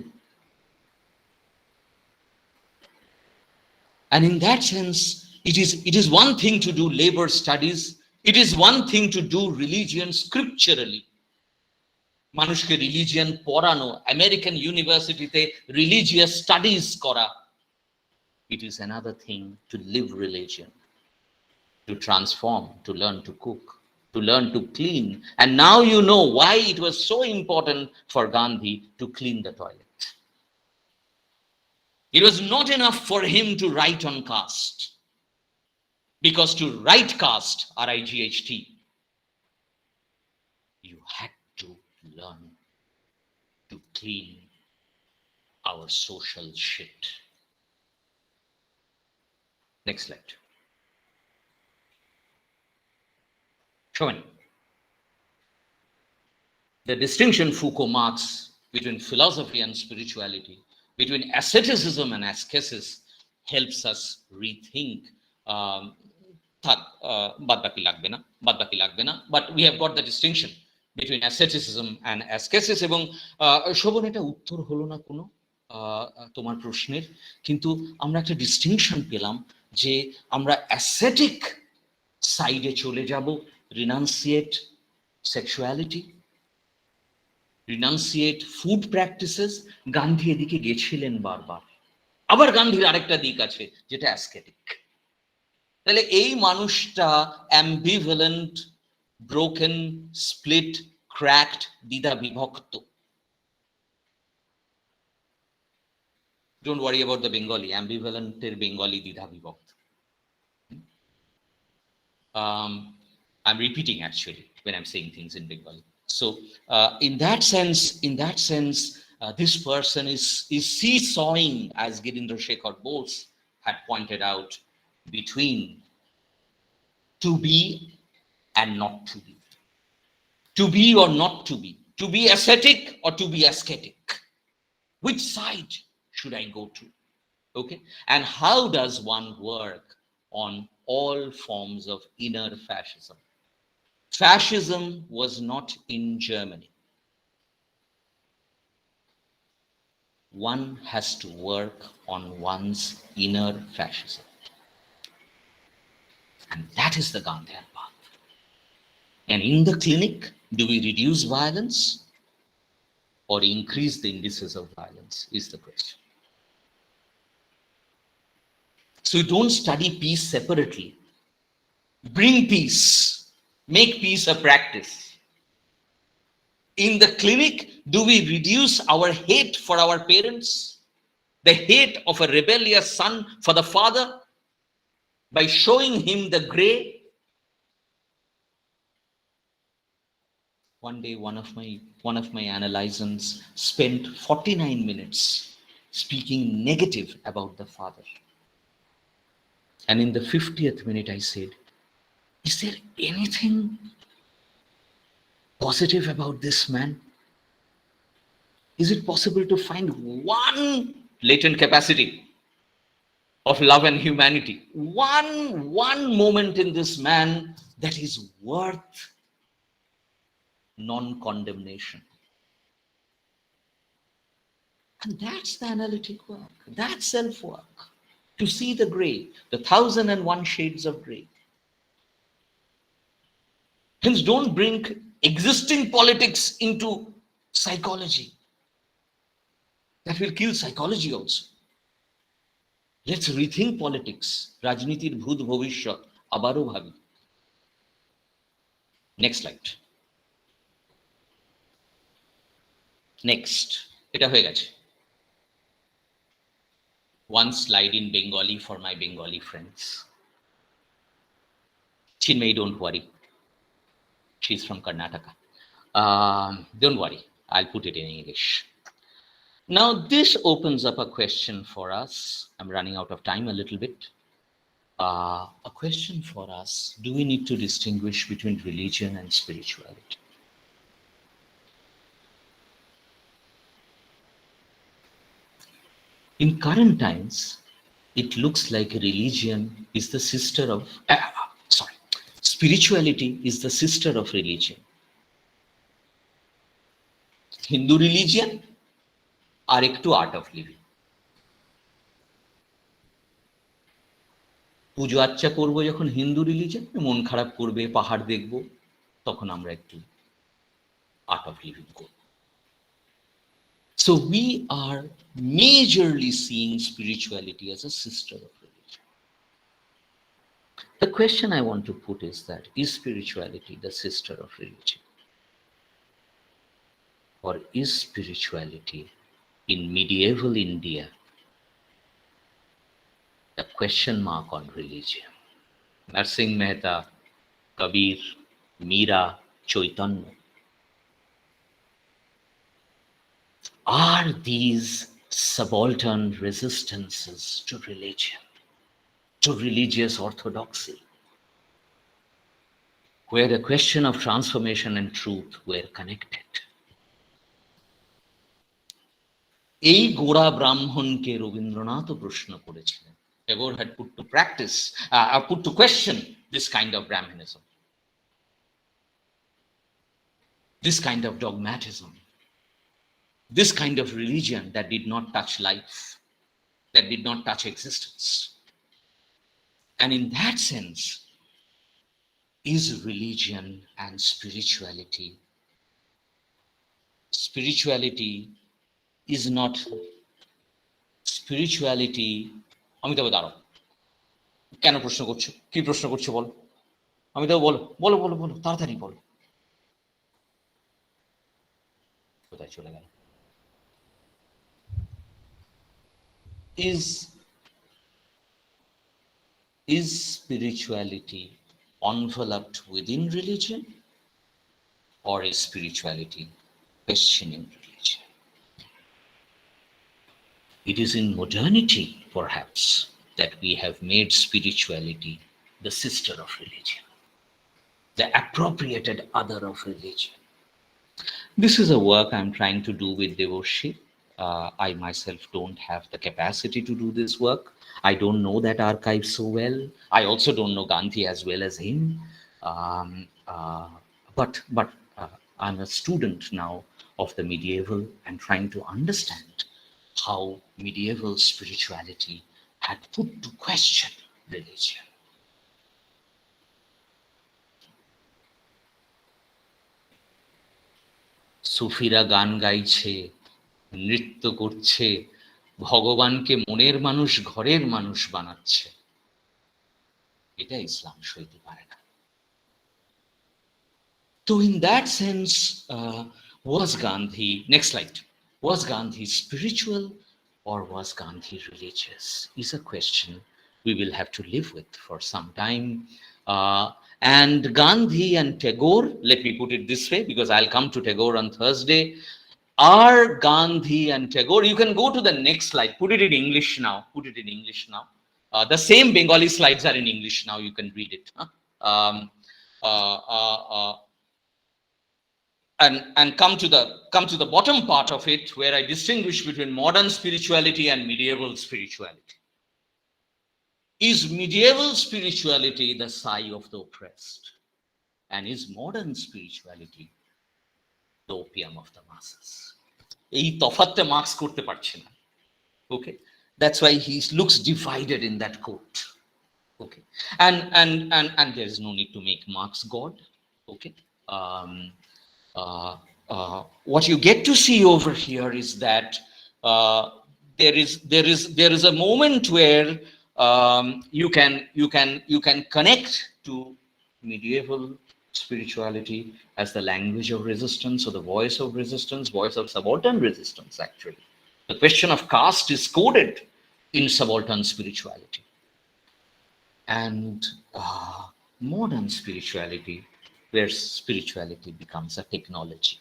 And in that sense, it is one thing to do labor studies, it is one thing to do religion scripturally. মানুষকে religion পড়ানো, American ইউনিভার্সিটিতে religious studies করা। It is another thing to live religion, to transform, to learn to cook, to learn to clean. And now you know why it was so important for Gandhi to clean the toilet. It was not enough for him to write on caste, because to write caste, R-I-G-H-T, you had to learn to clean our social shit. Next slide. Showing the distinction Foucault marks between philosophy and spirituality, between asceticism and ascesis, helps us rethink. But we have got the distinction between asceticism and ascesis. এবং শোভন, এটা উত্তর হলো না কোনো তোমার প্রশ্নের, কিন্তু আমরা একটা ডিস্টিংশন পেলাম যে আমরা অ্যাসেটিক সাইডে চলে যাব, রিনাউন্সিয়েট সেক্সুয়ালিটি, রিনাউন্সিয়েট ফুড প্র্যাকটিসেস। গান্ধী এদিকে গেছিলেন বারবার। আবার গান্ধীর আরেকটা দিক আছে যেটা অ্যাসকেটিক। তাহলে এই মানুষটা অ্যাম্বিভ্যালেন্ট, ব্রোকেন, স্প্লিট, ক্র্যাকড, দ্বিধা বিভক্ত। Don't worry about the Bengali. Ambivalent এর Bengali দ্বিধা বিভক্ত। I'm repeating actually when I'm saying things in Bengali. So in that sense, this person is seesawing, as Girindra Shekhar Bose had pointed out, between to be and not to be or not to be ascetic or to be ascetic. Which side should I go to? Okay, and how does one work on all forms of inner fascism? Fascism was not in Germany. One has to work on one's inner fascism. And that is the Gandhian path. And in the clinic, do we reduce violence or increase the indices of violence is the question. So you don't study peace separately. Bring peace. Make peace a practice. In the clinic, do we reduce our hate for our parents? The hate of a rebellious son for the father? By showing him the gray? One day, one of my analysans spent 49 minutes speaking negative about the father. And in the 50th minute, I said, is there anything positive about this man? Is it possible to find one latent capacity of love and humanity? One moment in this man that is worth non-condemnation. And that's the analytic work, that's self-work, to see the grey, the 1001 shades of grey. Hence, don't bring existing politics into psychology. That will kill psychology also. Let's rethink politics. রাজনীতির ভূত ভবিষ্যৎ আবারও ভাবি। Next slide. Next, এটা হয়ে গেছে। One slide in Bengali for my Bengali friends. Chinmay, don't worry. She's from Karnataka. Don't worry. I'll put it in English. Now, this opens up a question for us. I'm running out of time a little bit. A question for us. Do we need to distinguish between religion and spirituality? In current times, it looks like religion is the sister of, spirituality is the sister of religion. Hindu religion আর একটু art of living. পুজো আচ্চা করবো যখন Hindu religion, মন খারাপ করবে, পাহাড় দেখবো, তখন আমরা একটু আর্ট অফ লিভিং করব। So we are majorly seeing spirituality as a sister of religion. The question I want to put is that, is spirituality the sister of religion? Or is spirituality in medieval India a question mark on religion? Narsingh Mehta, Kabir, Meera, Chaitanya. Are these subaltern resistances to religion, to religious orthodoxy, where the question of transformation and truth were connected? এই গোড়া ব্রাহ্মণকে রবীন্দ্রনাথও প্রশ্ন করেছিলেন। Tagore had put to practice, put to question this kind of Brahmanism, this kind of dogmatism, this kind of religion that did not touch life, that did not touch existence. And in that sense, is religion and spirituality. Spirituality is not spirituality. Amitabh, দাঁড়াও, কেন প্রশ্ন করছো? কি প্রশ্ন করছো বলো? অমিতাভ, বলো বলো বলো বলো, তাড়াতাড়ি বলো। কোথায় চলে গেল? Is spirituality enveloped within religion, or is spirituality questioning religion? It is in modernity, perhaps, that we have made spirituality the sister of religion, the appropriated other of religion. This is a work I'm trying to do with Devoshi. I myself don't have the capacity to do this work. I don't know that archive so well. I also don't know Gandhi as well as him. But I'm a student now of the medieval and trying to understand how medieval spirituality had put to question religion. সুফিরা গান গাইছে, নৃত্য করছে, ভগবানকে মনের মানুষ ঘরের মানুষ বানাচ্ছে। এটা ইসলাম সইতে পারে না। So in that sense, was Gandhi, next slide, was Gandhi spiritual or was Gandhi religious, is a question we will have to live with for some time. And Gandhi and Tagore, let me put it this way, because I'll come to Tagore on Thursday. Are Gandhi and Tagore, you can go to the next slide, put it in English now, put it in English now. The same Bengali slides are in English now, you can read it. And come to the bottom part of it, where I distinguish between modern spirituality and medieval spirituality. Is medieval spirituality the sigh of the oppressed? And is modern spirituality the opium of the masses? এই তফাৎটা marks করতে পারছে না। Okay, that's why he looks divided in that quote. Okay, and there is no need to make Marx God. Okay, what you get to see over here is that there is a moment where you can connect to medieval spirituality as the language of resistance, or the voice of resistance, voice of subaltern resistance. Actually, the question of caste is coded in subaltern spirituality. And modern spirituality, where spirituality becomes a technology.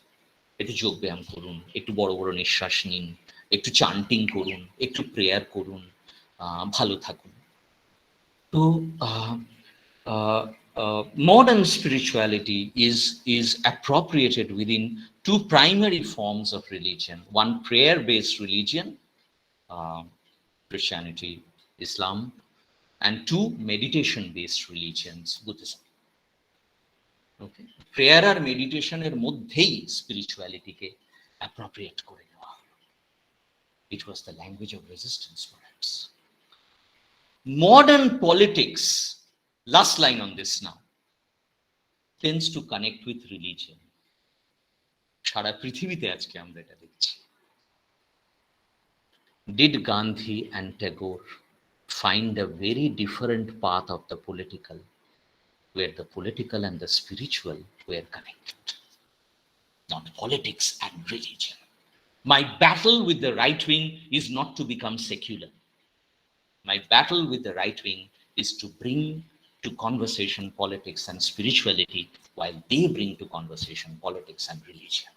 একটু যোগ ব্যায়াম করুন, একটু বড় বড় নিঃশ্বাস নিন, একটু চান্টিং করুন, একটু প্রেয়ার করুন, ভালো থাকুন। তো modern spirituality is appropriated within two primary forms of religion: one prayer based religion, Christianity, Islam, and two meditation based religions, Buddhism. Okay, prayer আর মেডিটেশনের মধ্যেই স্পিরিচুয়ালিটিকে অ্যাপ্রোপ্রিয়েট করে নেওয়া হলো। It was the language of resistance, perhaps. Modern politics, last line on this now, tends to connect with religion. সারা পৃথিবীতে আজকে আমরা এটা দেখছি। Did Gandhi and Tagore find a very different path of the political, where the political and the spiritual were connected? Not politics and religion. My battle with the right wing is not to become secular. My battle with the right wing is to bring to conversation politics and spirituality, while they bring to conversation politics and religion.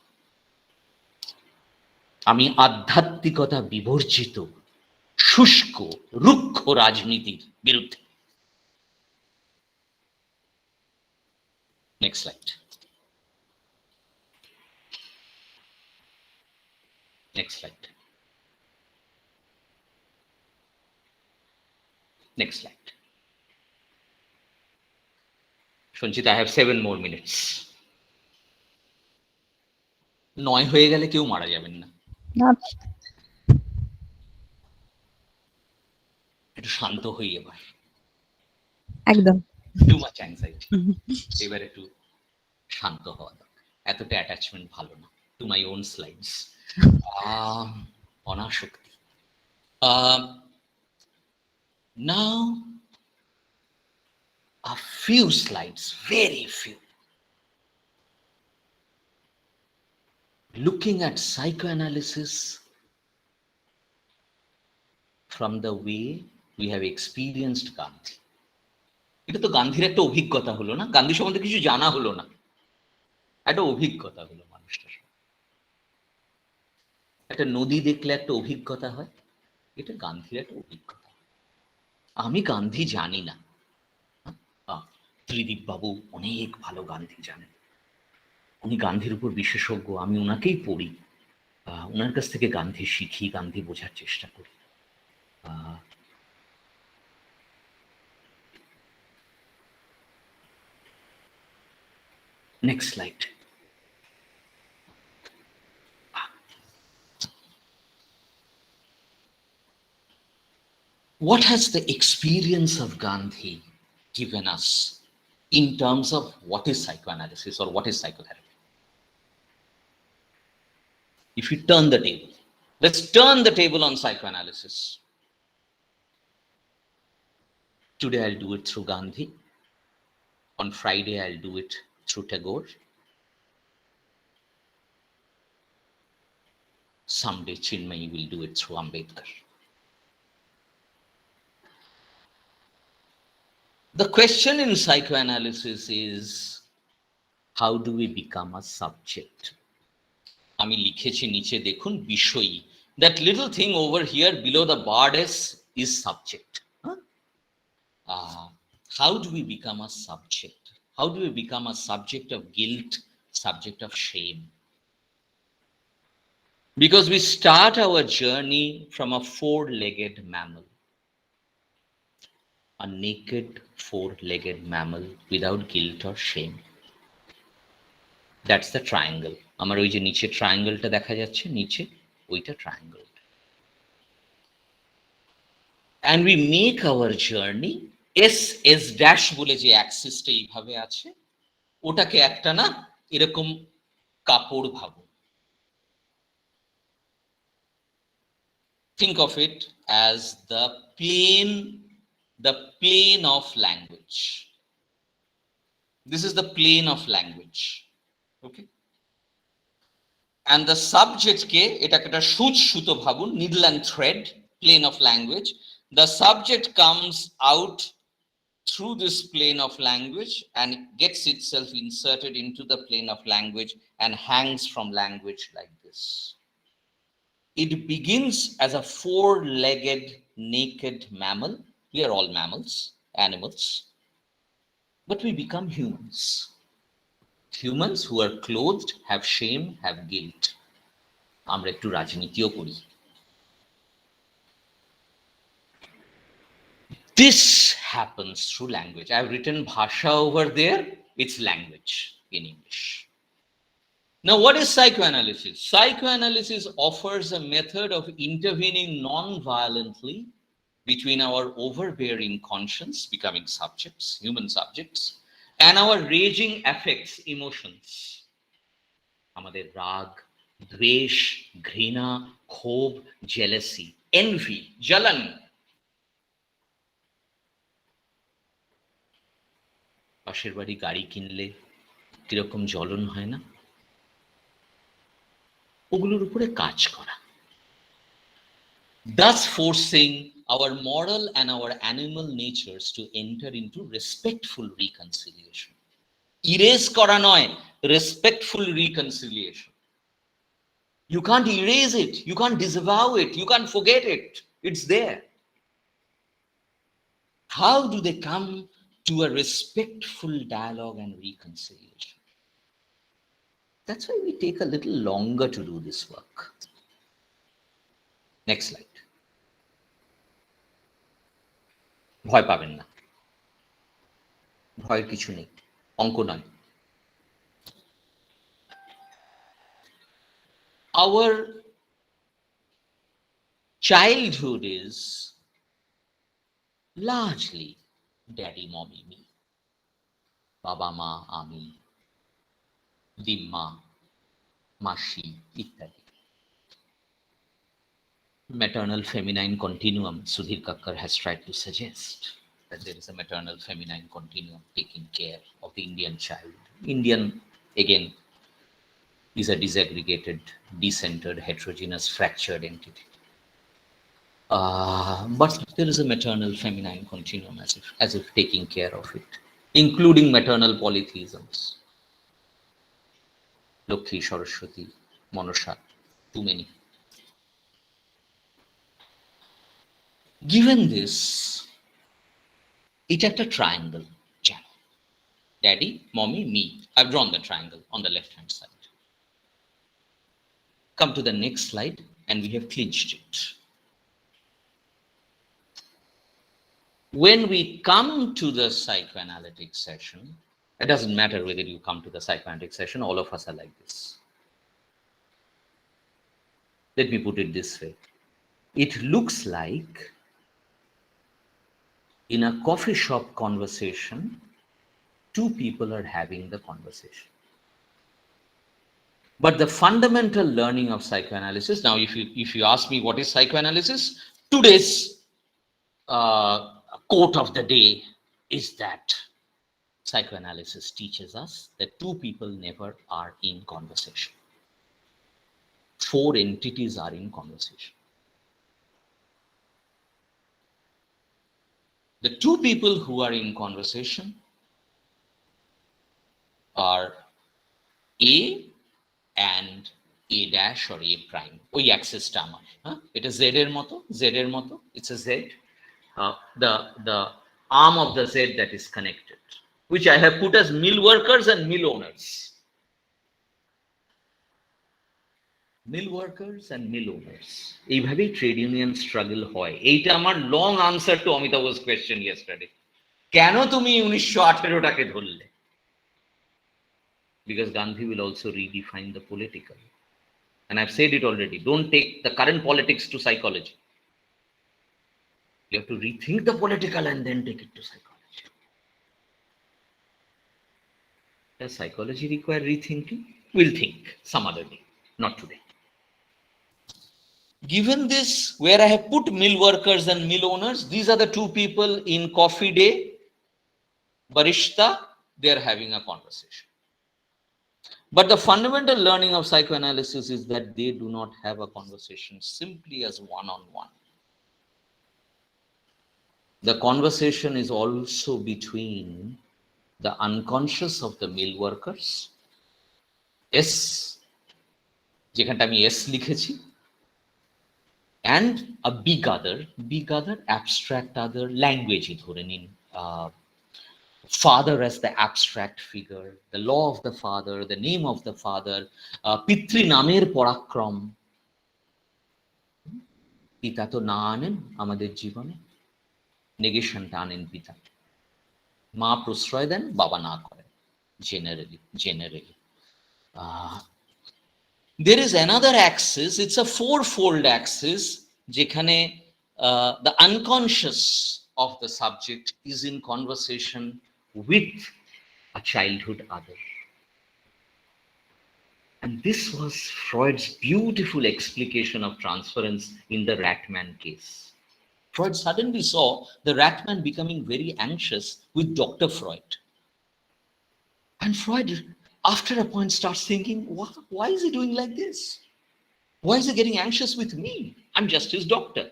আমি আধ্যাত্মিকতা বিবর্জিত শুষ্ক রুক্ষ রাজনীতির বিরুদ্ধে। Next slide. Next slide. Next slide. Sanchita, I have 7 more minutes. 9 হয়ে গেলে কেউ মারা যাবেন না। একটু শান্ত হই এবার। একদম। Too much anxiety. এবার একটু শান্ত হওয়া দরকার। এতটা অ্যাটাচমেন্ট ভালো না। To my own slides. অনাসক্তি। Now a few slides, very few, looking at psychoanalysis from the way we have experienced Gandhi. এটা তো গান্ধীর একটা অভিজ্ঞতা হলো না, গান্ধী সম্বন্ধে কিছু জানা হলো না, একটা অভিজ্ঞতা হলো মানুষটার। একটা নদী দেখলে একটা অভিজ্ঞতা হয়, এটা গান্ধীর একটা অভিজ্ঞতা। আমি গান্ধী জানি না, ত্রিদীপ বাবু অনেক ভালো গান্ধী জানেন, উনি গান্ধীর উপর বিশেষজ্ঞ, আমি ওনাকেই পড়ি, ওনার কাছ থেকে গান্ধী শিখি, গান্ধী বোঝার চেষ্টা করি। Next slide. What has the experience of Gandhi given us in terms of what is psychoanalysis or what is psychotherapy? If you turn the table, let's turn the table on psychoanalysis. Today I'll do it through Gandhi. On Friday I'll do it through Tagore. Someday Chinmay will do it through Ambedkar. The question in psychoanalysis is, how do we become a subject? আমি লিখেছি নিচে দেখুন Bishoyi, that little thing over here below the barred S is subject. How do we become a subject? How do we become a subject of guilt, subject of shame? Because we start our journey from a 4-legged mammal, a naked 4-legged mammal without guilt or shame. That's the triangle. আমার ওই যে নিচে ট্রায়াঙ্গেলটা দেখা যাচ্ছে, নিচে ওইটা triangle. And we make our journey, S dash বলে যে অ্যাক্সিসটা এইভাবে আছে, ওটাকে একটা না এরকম কাপড় ভাবো, think of it as the plane of language. This is the plane of language. Okay. And the subject ke etake eta সুচ সুতো ভাবুন, needle and thread, plane of language. The subject comes out through this plane of language and gets itself inserted into the plane of language and hangs from language like this. It begins as a four-legged naked mammal. We are all mammals, animals, but we become humans. Humans who are clothed, have shame, have guilt. আমরা একটু রাজনীতিও করি। This happens through language. I have written bhasha over there. It's language in English. Now, what is psychoanalysis? Psychoanalysis offers a method of intervening non-violently between our overbearing conscience, becoming subjects, human subjects, and our raging affects, emotions. আমাদের রাগ, দ্বেষ, ঘৃণা, ক্ষোভ, jealousy, envy, jalan. পাশের বাড়ি গাড়ি কিনলে কিরকম জ্বলন হয় না, ওগুলোর উপরে কাজ করা, thus forcing our moral and our animal natures to enter into respectful reconciliation. Erase করা নয়, respectful reconciliation. You can't erase it, you can't disavow it, you can't forget it. It's there. How do they come to a respectful dialogue and reconciliation? That's why we take a little longer to do this work. Next slide. ভয় পাবেন না, ভয়ের কিছু নেই, অঙ্ক নয়। Our childhood is largely daddy, mommy, me. Baba, ma, ami, dimma, mashi, ityadi. Maternal feminine continuum, Sudhir Kakkar has tried to suggest that there is a maternal feminine continuum taking care of the Indian child. Indian, again, is a disaggregated, decentered, heterogeneous, fractured entity. But there is a maternal feminine continuum as if taking care of it, including maternal polytheisms. Lokhi, Saraswati, Manasa, too many. Given this, it's a triangle channel. Daddy, mommy, me. I've drawn the triangle on the left-hand side. Come to the next slide, and we have clinched it. When we come to the psychoanalytic session, it doesn't matter whether you come to the psychoanalytic session, all of us are like this. Let me put it this way. It looks like in a coffee shop conversation, two people are having the conversation. But the fundamental learning of psychoanalysis, now if you ask me what is psychoanalysis, today's quote of the day is that psychoanalysis teaches us that two people never are in conversation. Four entities are in conversation. The two people who are in conversation are A and A dash or A prime. ওই অ্যাক্সেসটা আমার, এটা Z এর মতো, it's a Z. The arm of the Z that is connected, which I have put as mill workers and mill owners. Mill workers and mill owners. এইভাবেই trade union struggle হয়। এইটা আমার long answer to Amitabh's question yesterday. কেন তুমি 1918টাকে ধরলে? Because Gandhi will also redefine the political. And I've said it already, don't take the current politics to psychology. You have to rethink the political and then take it to psychology. Does psychology require rethinking? We'll think some other day, not today. given this, where I have put mill workers and mill owners, these are the two people in coffee day, barista, they are having a conversation. But the fundamental learning of psychoanalysis is that they do not have a conversation simply as one-on-one. The conversation is also between the unconscious of the mill workers, S, যেখানটা আমি S লিখেছি, and a big other, abstract other, language ধরে নিন, father as the abstract figure, the law of the father, the name of the father, পিতৃ নামের পরাক্রম, পিতা তো না আনেন আমাদের জীবনে, নেগেশনটা আনেন পিতা, মা প্রশ্রয় দেন, বাবা না করেন, generally. There is another axis, it's a fourfold axis, যেখানে the unconscious of the subject is in conversation with a childhood other. And this was Freud's beautiful explication of transference in the Ratman case. Freud suddenly saw the Ratman becoming very anxious with Dr. Freud. And Freud, after a point, starts thinking, why is he doing like this? Why is he getting anxious with me? I'm just his doctor.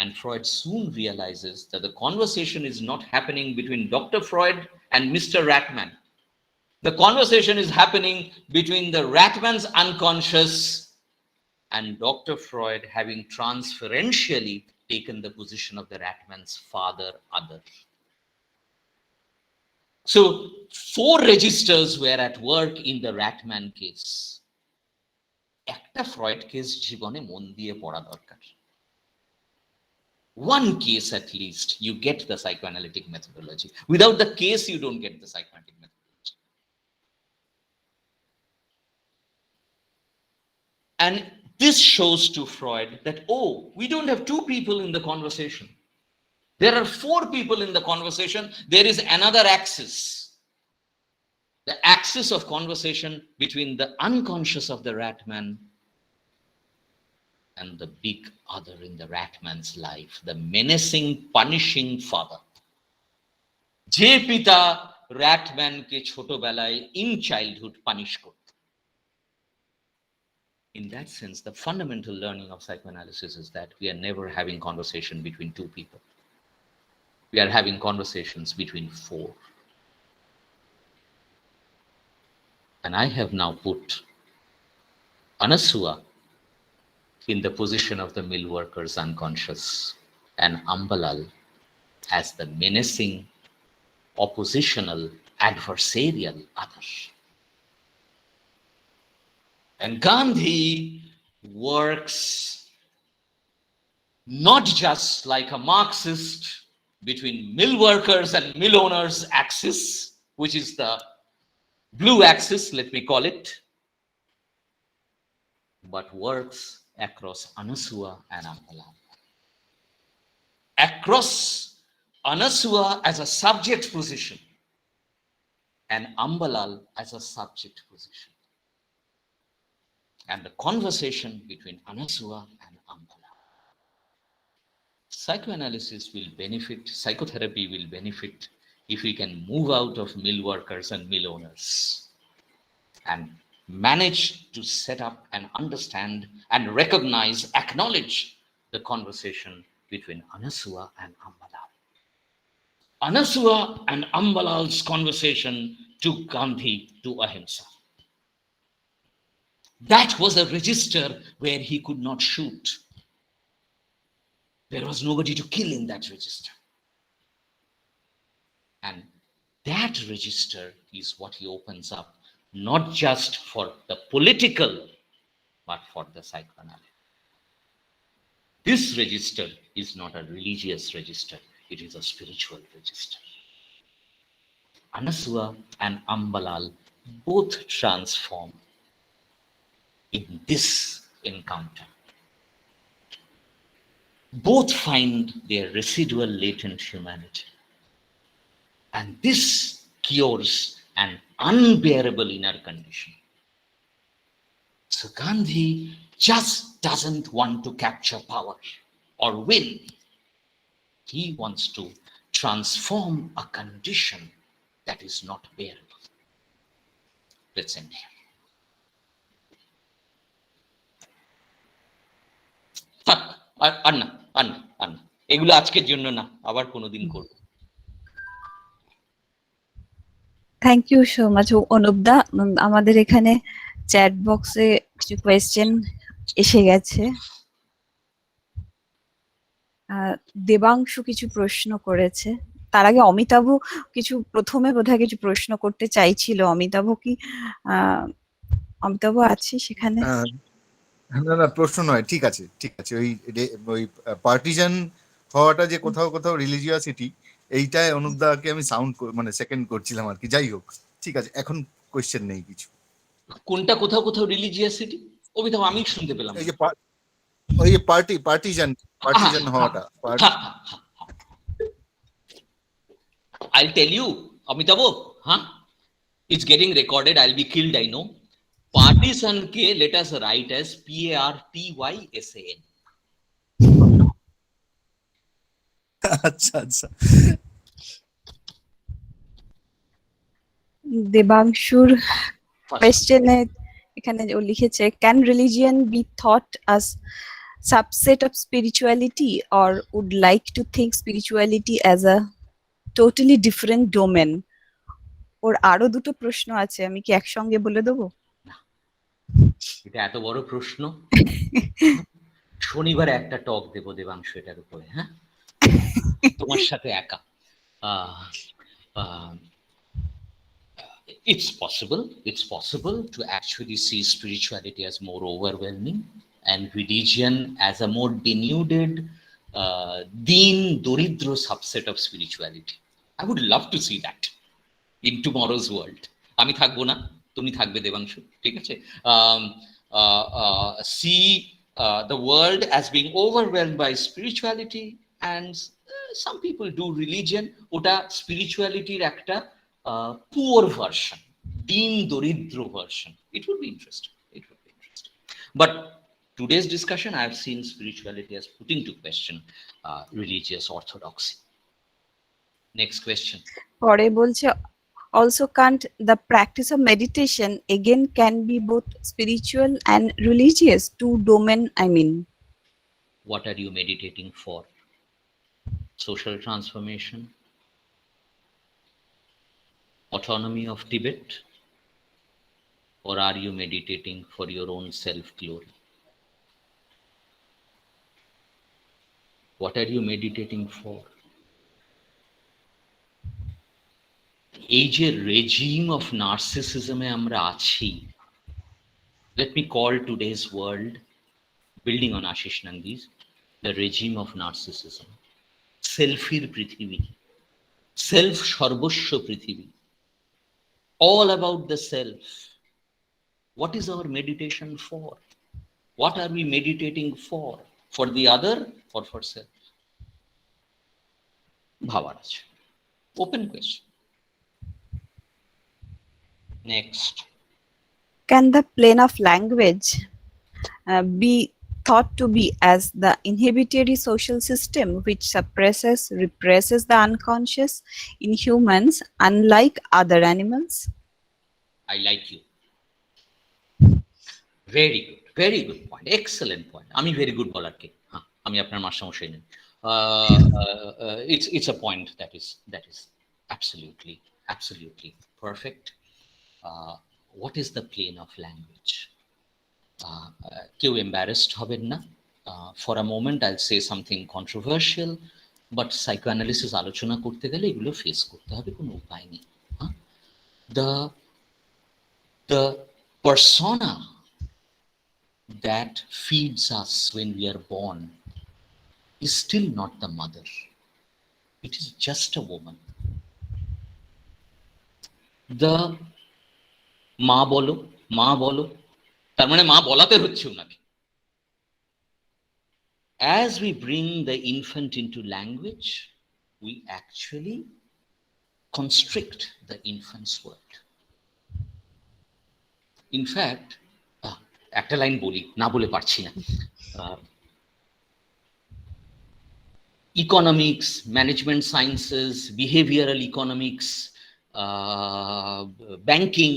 And Freud soon realizes that the conversation is not happening between Dr. Freud and Mr. Ratman. The conversation is happening between the Ratman's unconscious and Dr. Freud having transferentially taken the position of the Ratman's father other. So 4 registers were at work in the Ratman case. একটা Freud case জীবনে মন দিয়ে পড়া দরকার. One case at least, you get the psychoanalytic methodology. Without the case, you don't get the psychoanalytic methodology. And this shows to Freud that, we don't have 2 people in the conversation. There are 4 people in the conversation. There is another axis. The axis of conversation between the unconscious of the Ratman and the big other in the Ratman's life, the menacing, punishing father. যে পিতা Ratmanকে ছোটবেলায় in childhood punish করত. In that sense, the fundamental learning of psychoanalysis is that we are never having conversation between 2 people. We are having conversations between 4. And I have now put Anasua in the position of the mill worker's unconscious and Ambalal as the menacing, oppositional, adversarial other. And Gandhi works not just like a Marxist between mill workers and mill owners axis, which is the blue axis, let me call it, but works across Anasua and Ambalal. Across Anasua as a subject position and Ambalal as a subject position. And the conversation between Anasua and Ambalal. Psychoanalysis will benefit, psychotherapy will benefit if we can move out of mill workers and mill owners and manage to set up and understand and recognize, acknowledge the conversation between Anasua and Ambalal. Anasua and Ambalal's conversation took Gandhi to Ahimsa. That was a register where he could not shoot. There was nobody to kill in that register. And that register is what he opens up, not just for the political, but for the psychoanalytic. This register is not a religious register, it is a spiritual register. Anasua and Ambalal both transform in this encounter. Both find their residual latent humanity. And this cures an unbearable inner condition. So Gandhi just doesn't want to capture power or win. He wants to transform a condition that is not bearable. Let's end here. থাক, আর না, এগুলো আজকের জন্য না, আবার কোনোদিন করব। Thank you so much অনুপদা। আমাদের এখানে চ্যাট বক্সে কিছু কোয়েশ্চেন এসে গেছে। দেবাংশু কিছু প্রশ্ন করেছে, তার আগে অমিতাভ কিছু প্রথমে বোধহয় কিছু প্রশ্ন করতে চাইছিল। অমিতাভ কি অমিতাভ আছে সেখানে? না প্রশ্ন নয়, ঠিক আছে ওই পার্টিজান হওয়াটা যে কোথাও কোথাও রিলিজিয়াসিটি, এইটাই অনুপদাকে আমি সাউন্ড মানে সেকেন্ড করছিলাম আর কি। যাই হোক, ঠিক আছে, এখন কোয়েশ্চেন নেই কিছু। কোনটা কোথাও কোথাও রিলিজিয়াসিটি? অমিতাভ আমি শুনতে পেলাম। এই যে ওই যে পার্টিজান হওয়াটা। I'll tell you, Amitabh, it's getting recorded. I'll be killed, I know. Partisan ke let us write as PARTYSAN. আচ্ছা। দেবাংশুর কোয়েশ্চেনে এখানে ও লিখেছে, can religion be thought as subset of spirituality or would like to think spirituality as a totally different domain? ওর আরো দুটো প্রশ্ন আছে, আমি কি একসঙ্গে বলে দেবো? এটা এত বড় প্রশ্ন, শনিবারে একটা টক দেব দেবাংশু এটার উপরে। হ্যাঁ, তোমার সাথে একা। It's possible to actually see spirituality as more overwhelming and religion as a more denuded, deen doridro subset of spirituality. I would love to see that in tomorrow's world. আমি থাকবো না, তুমি থাকবে দেবাংশু, ঠিক আছে? See the world as being overwhelmed by spirituality, and some people do religion, ওটা spiritualityর একটা poor version, deen doridro version. It would be interesting. But today's discussion, I have seen spirituality as putting to question religious orthodoxy. Next question. পরে বলছে, also can't the practice of meditation again can be both spiritual and religious, two domain, I mean. What are you meditating for? Social transformation? Autonomy of Tibet? Or are you meditating for your own self-glory? What are you meditating for? এই যে regime of narcissism এ আমরা আছি, let me call today's world, building on Ashish Nandi's, the regime of narcissism. Selfir পৃথিবী, self সর্বস্ব পৃথিবী, all about the self. What is our meditation for? What are we meditating for? For the other or for self? ভাবার আছে। Open question. Next. Can the plane of language be thought to be as the inhibitory social system which suppresses, represses the unconscious in humans, unlike other animals? I like you. Very good point. Excellent point. আমি very good বলার কে? হ্যাঁ, আমি আপনার মাস্টারমশাই নেই। It's a point that is absolutely perfect. What is the plane of language? কেউ embarrassed হবেন না। For a moment I'll say something controversial, but psychoanalysis আলোচনা করতে গেলে এগুলো ফেস করতে হবে, কোনো উপায় নেই। The persona that feeds us when we are born is still not the mother. It is just a woman. The মা বলো, তার মানে মা বলাতে হচ্ছে ওনাকে। As we bring the infant into language, we actually constrict the infant's world. In fact, একটা line বলি, না বলে পারছি না। Economics, management sciences, behavioral economics, banking,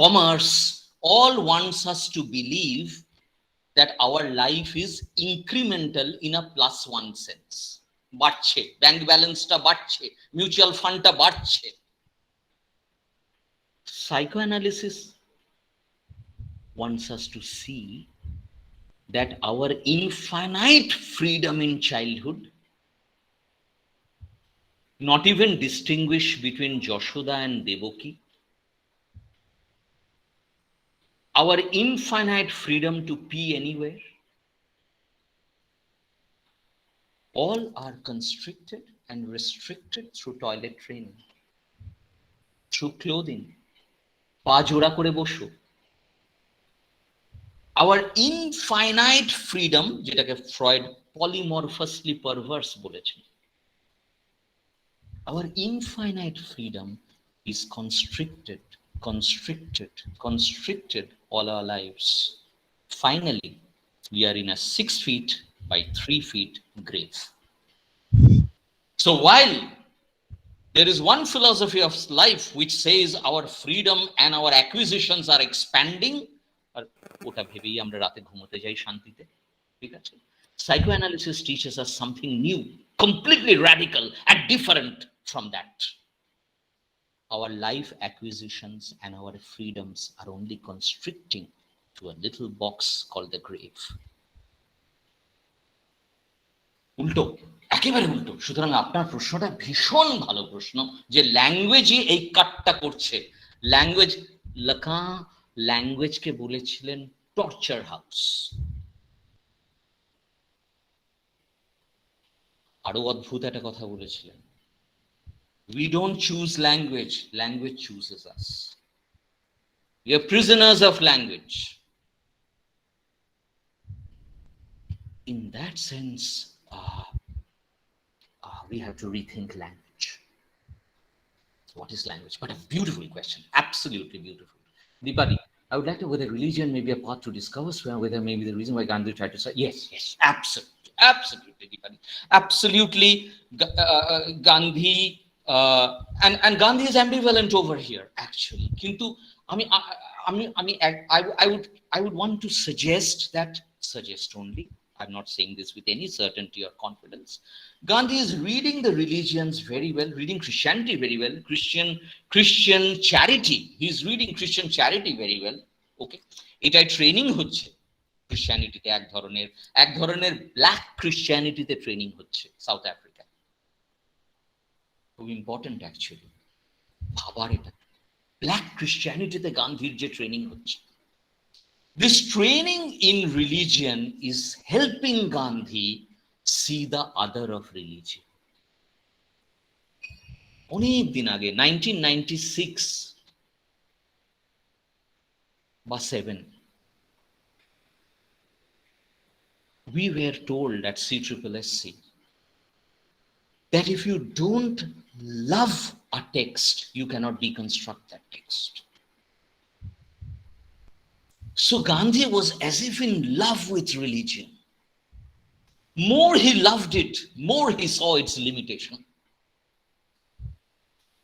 commerce, all wants us to believe that our life is incremental in a +1 sense. বাড়ছে, bank ব্যালেন্সটা বাড়ছে, mutual ফান্ডটা বাড়ছে। Psychoanalysis wants us to see that our infinite freedom in childhood, not even distinguish between Yashoda and Devaki, our infinite freedom to pee anywhere, all are constricted and restricted through toilet training, through clothing, পা জোড়া করে বসো। Our infinite freedom, যেটাকে Freud polymorphously perverse বলেছেন, our infinite freedom is constricted, constricted, constricted all our lives. Finally, we are in a 6 feet by 3 feet grave. So while there is one philosophy of life which says our freedom and our acquisitions are expanding, আর ওটা ভেবেই আমরা রাতে ঘুমোতে যাই শান্তিতে, ঠিক আছে? Psychoanalysis teaches us something new, completely radical and different from that. Our life acquisitions and our freedoms are only constricting to a little box called the grave. উল্টো, একেবারে উল্টো। সুতরাং আপনার প্রশ্নটা ভীষণ ভালো প্রশ্ন, যে ল্যাঙ্গুয়েজই এই কাটটা করছে। লাকান ল্যাঙ্গুয়েজকে বলেছিলেন টর্চার হাউস। আরো অদ্ভুত একটা কথা বলেছিলেন, we don't choose language, language chooses us. We are prisoners of language. In that sense, we have to rethink language. What is language? But a beautiful question, absolutely beautiful. Dipali, I would like to, whether religion may be a path to discover, whether maybe the reason why Gandhi tried to say, yes, absolutely, absolutely, Dipali, absolutely. Gandhi, and Gandhi is ambivalent over here, actually. Kintu, I would want to suggest only, I'm not saying this with any certainty or confidence. Gandhi is reading the religions very well, reading Christianity very well, Christian charity. He's reading Christian charity very well. Okay, এটাই training হচ্ছে ক্রিশ্চিয়ানিটিতে, এক ধরনের black ক্রিশ্চিয়ানিটিতে training হচ্ছে south Africa. খুব important actually ভাবার, এটা black ক্রিশ্চিয়ানিটিতে গান্ধীর যে ট্রেনিং হচ্ছে। This training in religion is helping Gandhi see the other of religion. অনেক দিন আগে 1996 বা 7, we were told at CSSC that if you don't love a text, you cannot deconstruct that text. So Gandhi was as if in love with religion. More he loved it, more he saw its limitation.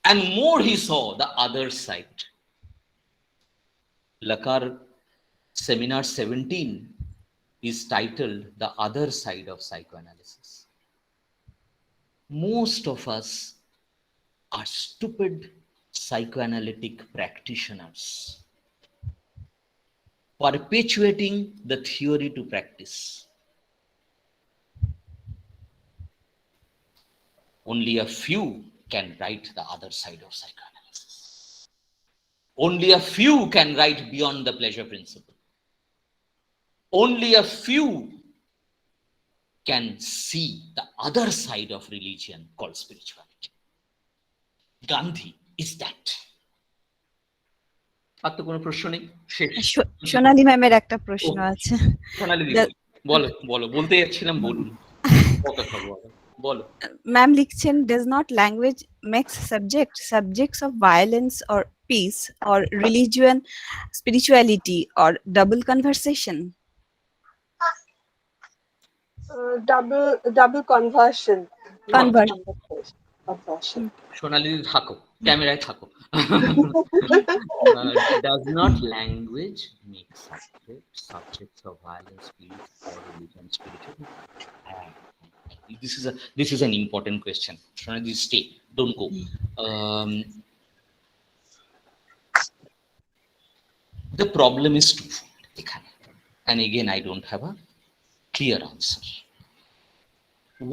And more he saw the other side. Lakar Seminar 17 is titled The Other Side of Psychoanalysis. Most of us are stupid psychoanalytic practitioners, perpetuating the theory to practice. Only a few can write the other side of psychoanalysis. Only a few can write beyond the pleasure principle. Only a few can see the other side of religion called spirituality. Gandhi is that. আর তো কোনো প্রশ্ন নেই, শেষ। সোনালী ম্যামের একটা প্রশ্ন আছে। সোনালী দিদি বলো, বলতে যাচ্ছিলাম, বলুন। ম্যাম লিখছেন, does not language makes subjects of violence or peace, or religion, spirituality, or double conversation? Double conversion. Not Conversion. conversion. সোনালি থাকো, ক্যামেরায় থাকো। Does not language make subjects of violence, peace, or religion, spirituality? This is an important question. Sonali, stay, don't go. The problem is twofold এখানে, and again I don't have a clear answer.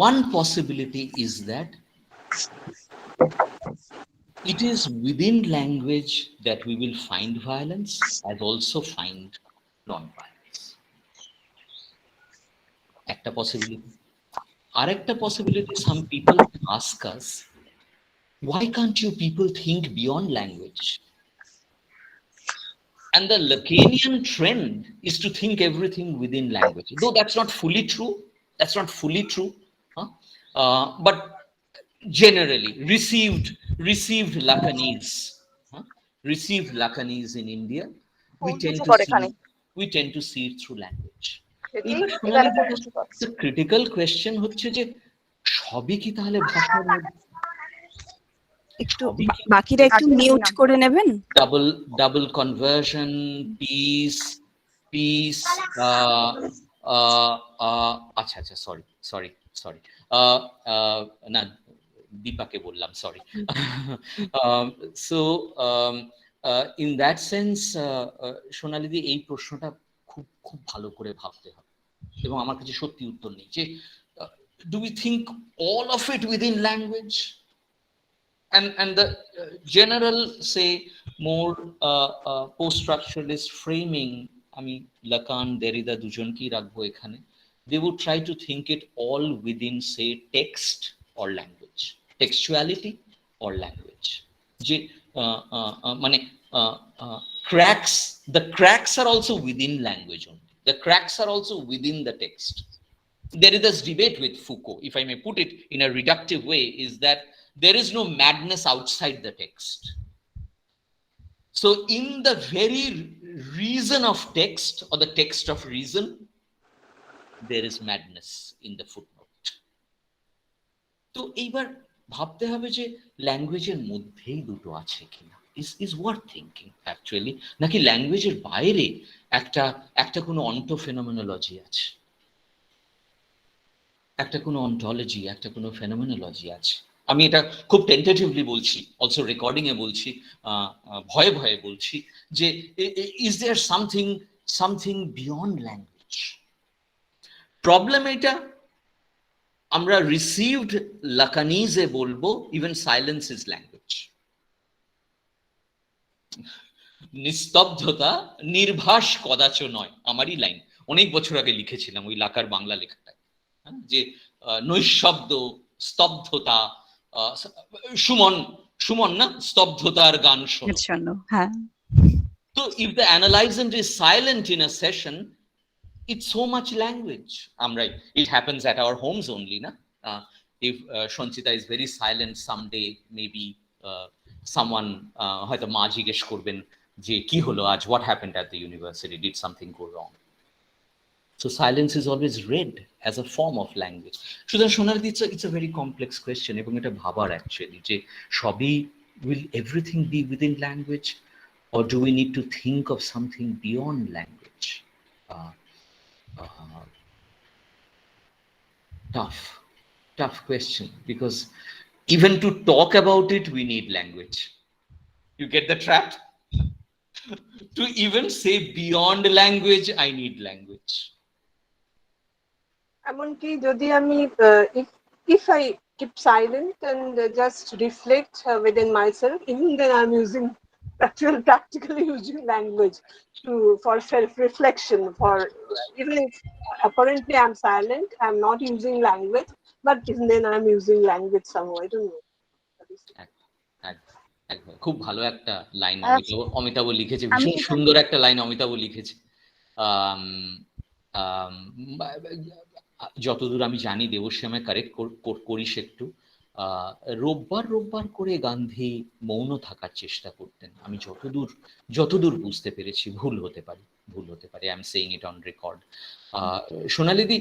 One possibility is that it is within language that we will find violence and also find non-violence. একটা possibility. Arekta possibility, some people ask us, why can't you people think beyond language? And the Lacanian trend is to think everything within language. Though that's not fully true. That's not fully true. But generally, received Lacanese in India, we tend to see it through language. The critical question হচ্ছে যে সবই কি তাহলে ভাষার মধ্যে? একটু বাকিরা একটু মিউট করে নেবেন। Double conversion, peace, আচ্ছা, sorry, না দীপাকে বললাম, sorry. So in that sense, সোনালি দি এই প্রশ্নটা খুব ভালো করে ভাবতে হবে, এবং আমার কাছে সত্যি উত্তর নেই যে do we think all of it within language? And the general, say, more post-structuralist framing, আমি লাকান দেরিদা দুজনকেই রাখবো এখানে, they would try to think it all within, say, text or language, textuality or language. যে মানে the cracks are also within language only. The cracks are also within the text. There is this debate with Foucault, if I may put it in a reductive way, is that there is no madness outside the text. So in the very reason of text, or the text of reason, there is madness in the footnote. তো এইবার ভাবতে হবে যে ল্যাঙ্গুয়েজের মধ্যেই দুটো আছে কিনা, is worth thinking actually, নাকি ল্যাঙ্গুয়েজের বাইরে একটা কোনো অন্টোফেনোমেনোলজি আছে, একটা কোনো অন্টোলজি, একটা কোনো ফেনোমেনোলজি আছে। আমি এটা খুব টেন্টেটিভলি বলছি, অলসো রেকর্ডিং এ বলছি, ভয়ে ভয়ে বলছি যে is there something beyond language? Problem এটা, আমরা রিসিভড লাকানিজে বলবো ইভেন সাইলেন্স ইজ ল্যাঙ্গুয়েজ। নিস্তব্ধতা নির্ভাস কদাচ নয়, আমারই লাইন, অনেক বছর আগে লিখেছিলাম ওই লাকার বাংলা লেখাটায়, যে নৈশব্দ, স্তব্ধতা, সুমন না, স্তব্ধতার গান শোনো। হ্যাঁ। So if the analysant is silent in a session, it's so much language. I'm right. It happens at our homes only, na? If Shonchita is very silent someday, maybe someone হয়তো মা জিজ্ঞেস করবেন যে কি হলো আজ, what happened at the university, did something go wrong? So silence is always read as a form of language. সুতরাং সোনালি, it's a very complex question, এবং এটা ভাবার actually যে সবই, will everything be within language, or do we need to think of something beyond language? Tough question, because even to talk about it we need language. You get the trap? To even say beyond language I need language. এমনকি যদি আমি if I keep silent and just reflect within myself, even then I'm using practically using language for self-reflection, for even if apparently I'm silent, I'm not using language, but even then I'm using language somehow. I don't know. খুব ভালো একটা line Amitabh লিখেছে, ভীষণ সুন্দর একটা line Amitabh লিখেছে। যতদূর আমি জানি, দেবশ্যামে কারেক্ট করিস একটু, রোববার করে গান্ধী মৌন থাকার চেষ্টা করতেন। আমি যতদূর বুঝতে পেরেছি, ভুল হতে পারি, I am saying it on record. সোনালিদি,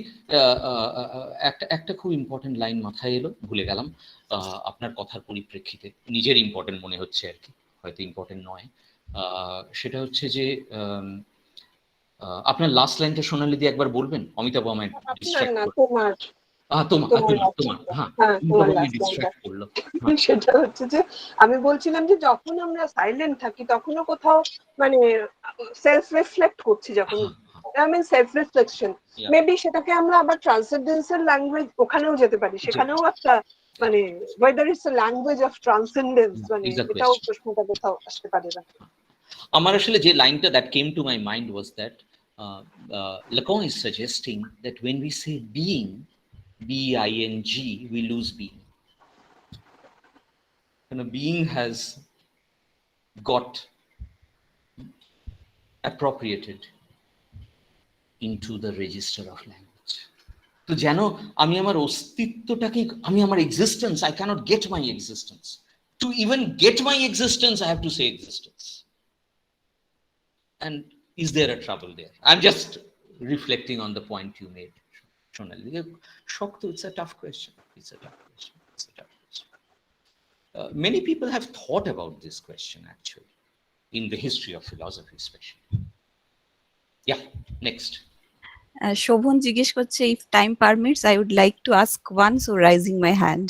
একটা খুব ইম্পর্টেন্ট লাইন মাথায় এলো, ভুলে গেলাম। আপনার কথার পরিপ্রেক্ষিতে নিজের ইম্পর্টেন্ট মনে হচ্ছে আর কি, হয়তো ইম্পর্টেন্ট নয়। সেটা হচ্ছে যে আপনার লাস্ট লাইনটা সোনালিদি একবার বলবেন? অমিতাভ আমায় আপনার ডিস্ট্রাক্ট না, করলো। তোমার তোমার, হ্যাঁ, হ্যাঁ, অমিতাভ তোমার আমায় লাস্ট লাইনটা। ডিস্ট্রাক্ট করলো। হ্যাঁ, সেটা হচ্ছে যে আমি বলছিলাম যে যখন আমরা সাইলেন্ট থাকি তখনও কোথাও মানে সেলফ রিফ্লেক্ট করছি, যখন হ্যাঁ, I mean self reflection, yeah, maybe সেটাকে আমরা আবার ট্রান্সেন্ডেন্সিয়াল ল্যাঙ্গুয়েজ ওখানেও যেতে পারি, সেখানেও একটা মানে whether it's a language of transcendence, মানে is the এটাও question. প্রশ্নটা কোথাও আসতে পারে না। আমার আসলে যে লাইনটা that came to my mind was that Lacan is suggesting that when we say being, B-I-N-G, we lose being. And a being has got appropriated into the register of language. তো যেন আমি আমার অস্তিত্বটাকে, আমি আমার existence, I cannot get my existence. To even get my existence, I have to say existence. And is there a trouble there? I'm just reflecting on the point you made, Shonali. Shokto, it's a tough question. Many people have thought about this question actually, in the history of philosophy especially. Yeah, next. Shobhan জিজ্ঞেস করছে, if time permits, I would like to ask one, so raising my hand.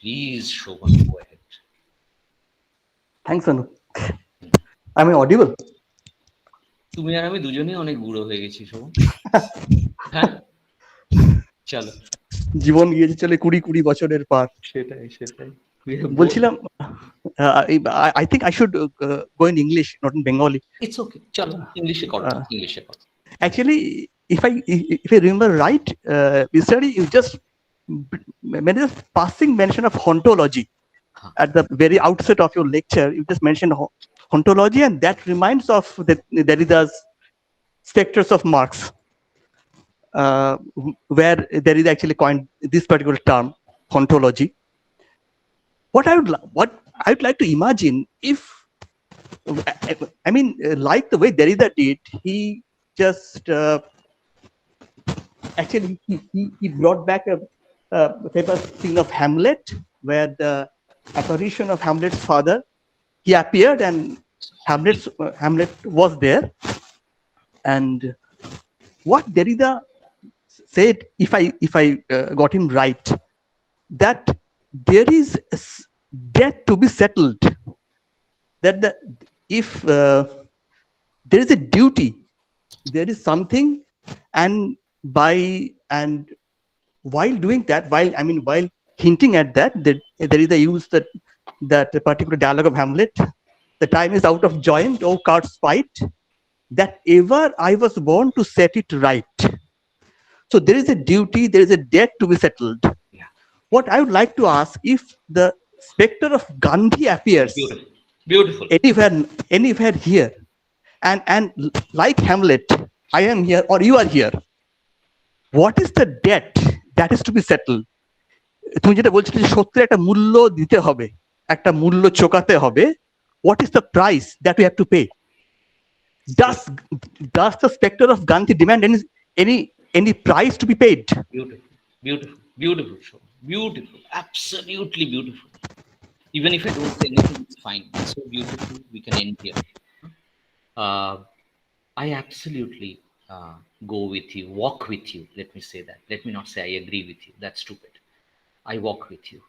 Please, Shobhan, go ahead. Thanks, Anup. Am I audible? তুমি আর আমি দুজনেই অনেক বুড়ো হয়ে গেছি, শোভন। হ্যাঁ, চলো। জীবন গিয়েছে চলে 20 বছরের পার। সেটাই। বলছিলাম, I think I should go in English, not in Bengali. It's okay. চলো, ইংলিশে করো। Actually, if I remember right, yesterday you just made a passing mention of ontology at the very outset of your lecture. You just mentioned ontology, and that reminds of the Derrida's Spectres of Marx, where Derrida actually coined this particular term, ontology. What I would like to imagine, if I mean, like the way Derrida did, he just actually he brought back a famous thing of Hamlet, where the apparition of Hamlet's father, he appeared and Hamlet was there, and what Derrida said, if I got him right, that there is a debt to be settled, that if there is a duty, there is something, and while doing that, while hinting at that Derrida used that particular dialogue of Hamlet, the time is out of joint, oh cards fight, that ever I was born to set it right. So there is a duty, there is a debt to be settled. Yeah. What I would like to ask, if the specter of Gandhi appears Beautiful. anywhere here, and like Hamlet, I am here or you are here, what is the debt that is to be settled? তুমি যেটা বলছিলে যে সত্যের একটা মূল্য দিতে হবে, একটা মূল্য চোকাতে হবে, what is the price that we have to pay? Does the specter of Gandhi demand any price to be paid? Beautiful show. Beautiful, absolutely beautiful. Even if I don't say anything, it's fine. It's so beautiful, we can end here. I absolutely go with you, walk with you. Let me say that. Let me not say I agree with you. That's stupid. I walk with you.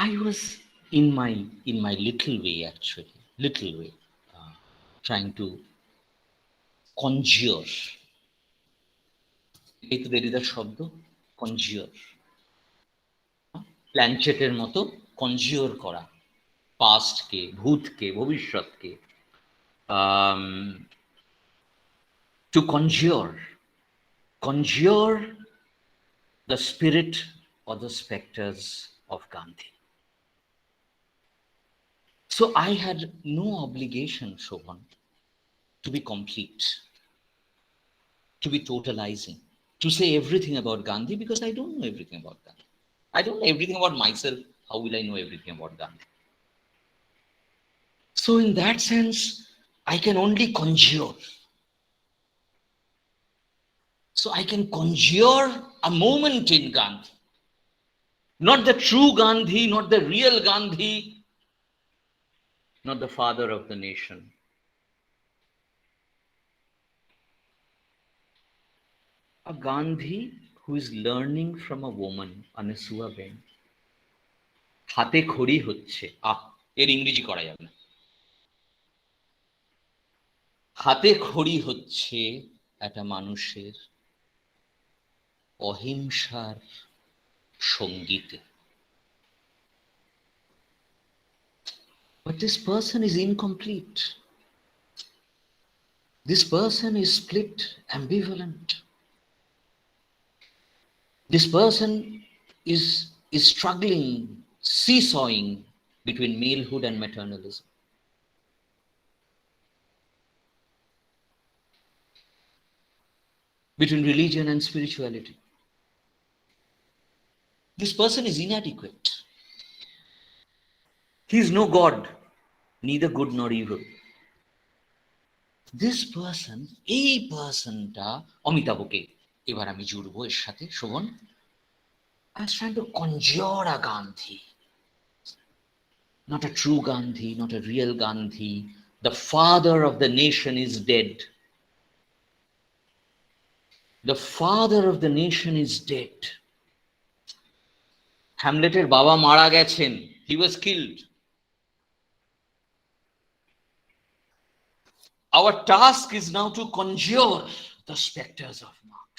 I was in my little way, actually, trying to conjure. এই তো দেরিদার শব্দ, conjure. প্ল্যানচেটের মতো কনজিওর করা, পাস্টকে, ভূতকে, ভবিষ্যৎকে, to conjure the spirit or the specters of Gandhi. So I had no obligation, Shobhan, to be complete, to be totalizing. to say everything about Gandhi because I don't know everything about Gandhi. I don't know everything about myself. How will I know everything about Gandhi? So in that sense, I can only conjure. So I can conjure a moment in Gandhi. Not the true Gandhi, not the real Gandhi, not the father of the nation. A Gandhi who is learning from a woman, Anasuya Ben. হাতে খড়ি হচ্ছে, এর ইংরেজি করা যাবে না। হাতে খড়ি হচ্ছে একটা মানুষের অহিংসার সঙ্গীতে। But this person is incomplete. This person is split, ambivalent. This person is struggling, seesawing between malehood and maternalism. Between religion and spirituality. This person is inadequate. He is no God, neither good nor evil. This person, এই পার্সনটা অমিতাভকে এবার আমি জুড়বো এর সাথে। Sovan, I was trying to conjure a Gandhi. Not a true Gandhi, not a real Gandhi. The father of the nation is dead. The father of the nation is dead. হ্যামলেটের বাবা মারা গেছেন. He was killed. Our task is now to conjure the specters of Marx.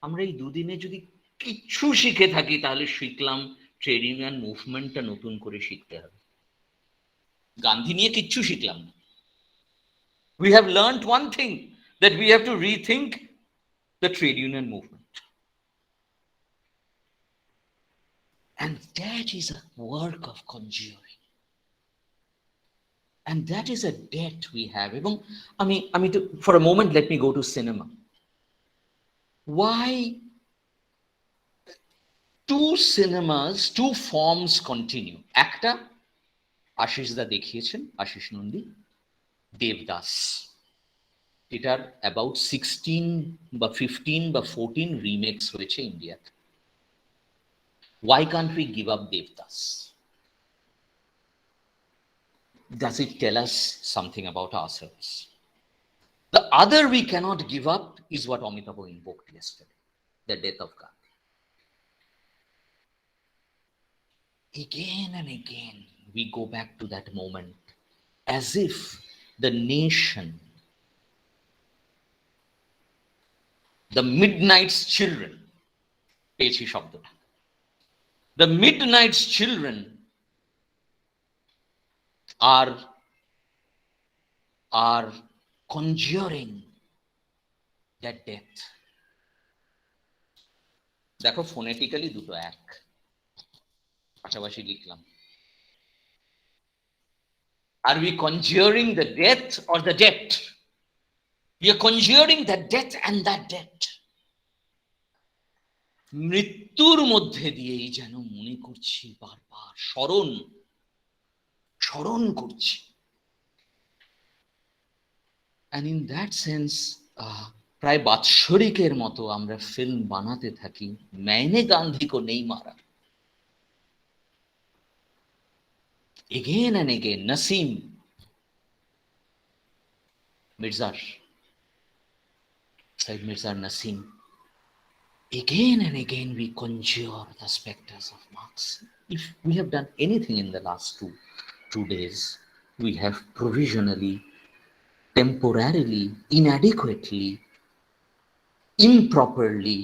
আমরা এই দুদিনে যদি কিচ্ছু শিখে থাকি তাহলে শিখলাম ট্রেড ইউনিয়ন মুভমেন্টটা নতুন করে শিখতে হবে। গান্ধী নিয়ে কিচ্ছু শিখলাম না। We have learned one thing, that we have to rethink the trade union movement. And that is a work of conjuring. And that is a debt we have. এবং আমি to, for a moment, let me go to cinema. Why two cinemas, two forms continue? একটা আশিস দা দেখিয়েছেন, আশিস নন্দী, দেবদাস। এটার about 16 বা 15 বা 14 রিমেক্স হয়েছে ইন্ডিয়াতে। Why can't we give up Devdas? Does it tell us something about ourselves? The other we cannot give up is what Amitabh invoked yesterday, the death of Gandhi. Again and again, we go back to that moment as if the nation, the midnight's children, পেয়েছি শব্দটা, the midnight's children are conjuring that death. দেখো ফোনেটিক্যালি দুটো এক, পাশাপাশি লিখলাম। Are we conjuring the death or the debt? We are conjuring that death and that debt. মৃত্যুর মধ্যে দিয়েই যেন মনে করছি, বারবার স্মরণ করছি। And in that sense, প্রায় বাৎসরিকের মতো আমরা ফিল্ম বানাতে থাকি, मैंने गांधी को नहीं मारा। Again and again, Nasim, Mirzar, Said Mirza Nasim, again and again we conjure the specters of Marx. If we have done anything in the last two days, we have provisionally, temporarily, inadequately, improperly,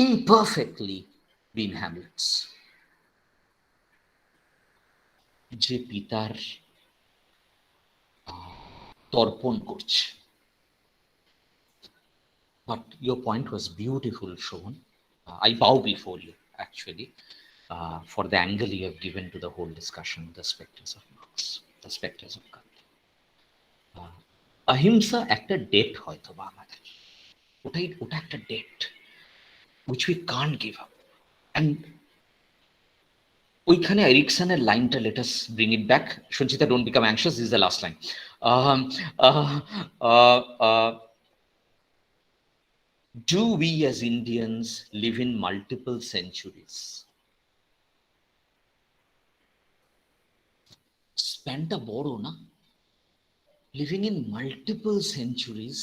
imperfectly been Hamlets. যে পিতার তর্পণ করছে। But your point was beautiful, Shobhan. I bow before you, actually, for the angle you have given to the whole discussion, the specters of Marx, the specters of Gandhi. অহিংসা একটা date হয়তো বা আমাদের, ওটা একটা date which we can't give up. And ওইখানে এরিকসনের লাইনটা, let us bring it back. Sanchita, don't become anxious, this is the last line. Do we as Indians live in multiple centuries? স্প্যানটা বড় না? Living in multiple centuries,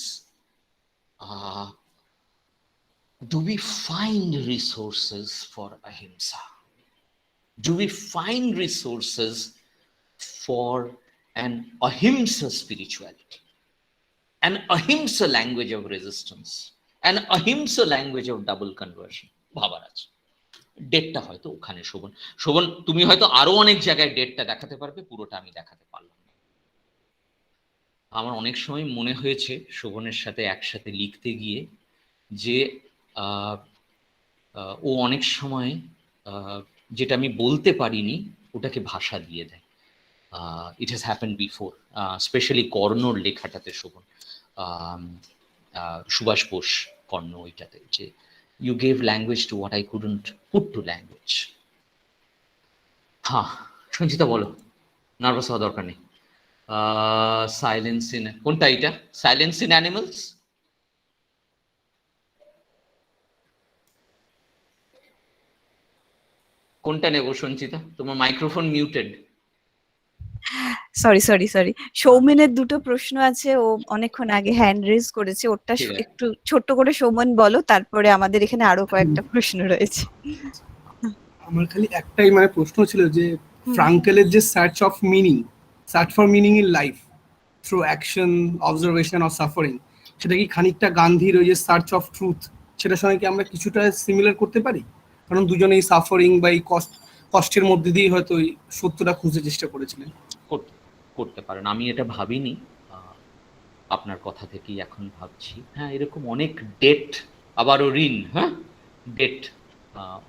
do we find resources for ahimsa? Do we find resources for an ahimsa spirituality, an ahimsa language of resistance, an ahimsa language of double conversion? ভাবার আছে, ডেটটা হয়তো ওখানে। শোভন তুমি হয়তো আরো অনেক জায়গায় ডেটটা দেখাতে পারবে, পুরোটা আমি দেখাতে পারলাম না। আমার অনেক সময় মনে হয়েছে শোভনের সাথে একসাথে লিখতে গিয়ে যে ও অনেক সময় যেটা আমি বলতে পারিনি ওটাকে ভাষা দিয়ে দেয়। It has happened before, specially কর্ণর লেখাটাতে শোভন, সুভাষ বোস কর্ণ, ওইটাতে, যে you gave language to what I couldn't put to language. হ্যাঁ সঞ্চিতা বলো, নার্ভাস হওয়া দরকার নেই। সাইলেন্স ইন, কোনটা এটা? Silence in animals? কোনটা নেব সঞ্চিতা? তোমার মাইক্রোফোন মিউটেড। সরি সৌমেনের দুটো প্রশ্ন আছে, ও অনেকক্ষণ আগে হ্যান্ড রেজ করেছে, ওটা ঠিক আছে। একটু ছোট্ট করে সৌমেন বলো, তারপরে আমাদের এখানে আরো কয়েকটা প্রশ্ন রয়েছে। আমার খালি একটাই মানে প্রশ্ন ছিল যে ফ্রাঙ্কেলের যে search for meaning in life through action, observation or suffering, সেটা কি খানিকটা গান্ধীর ওই যে সার্চ অফ ট্রুথ, সেটার সঙ্গে কি আমরা কিছুটা সিমিলার করতে পারি? কারণ দুজনেই সাফারিং বা এই কষ্টের মধ্যে দিয়ে হয়তো ওই সত্যটা খুঁজে চেষ্টা করেছিলেন। করতে পারেন, আমি এটা ভাবিনি, আপনার কথা থেকেই এখন ভাবছি। হ্যাঁ, এরকম অনেক ডেট, আবারও ঋণ, হ্যাঁ ডেট,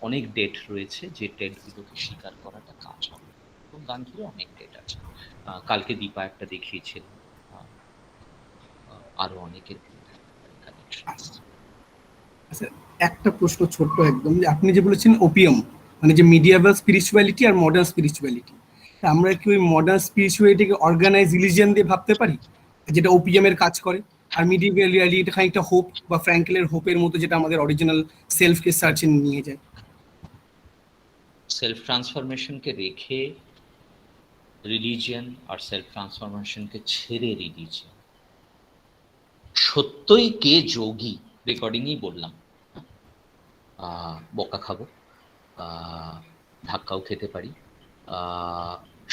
অনেক ডেট রয়েছে, যে ডেটগুলোকে স্বীকার করাটা কাজ হবে। এবং গান্ধীরও অনেক ডেট আছে, কালকে দীপা একটা দেখিয়েছিল, আরো অনেকের আচ্ছা, একটা প্রশ্ন ছোট্ট একদম, যে আপনি যে বলেছেন ওপিয়াম, মানে যে মিডিয়াভাল স্পিরিচুয়ালিটি আর মডার্ন স্পিরিচুয়ালিটি, আমরা কি ওই মডার্ন স্পিরিচুয়ালিটিকে অর্গানাইজ রিলিজিয়ান দিয়ে ভাবতে পারি, যেটা ওপিয়ামের কাজ করে? আর মিডিয়াভাল রিয়ালিটি খানিকটা হোপ বা ফ্র্যাঙ্কেলের হোপের মতো, যেটা আমাদের অরিজিনাল সেলফকে সার্চে নিয়ে যায়। সেলফ ট্রান্সফরমেশনকে রেখে রিলিজিয়ান, আর সেলফ ট্রান্সফরমেশনকে ছেড়ে রিলিজিয়ান। সত্যই কে যোগী, রেকর্ডিংই বললাম, বকা খাবো, ধাক্কাও খেতে পারি,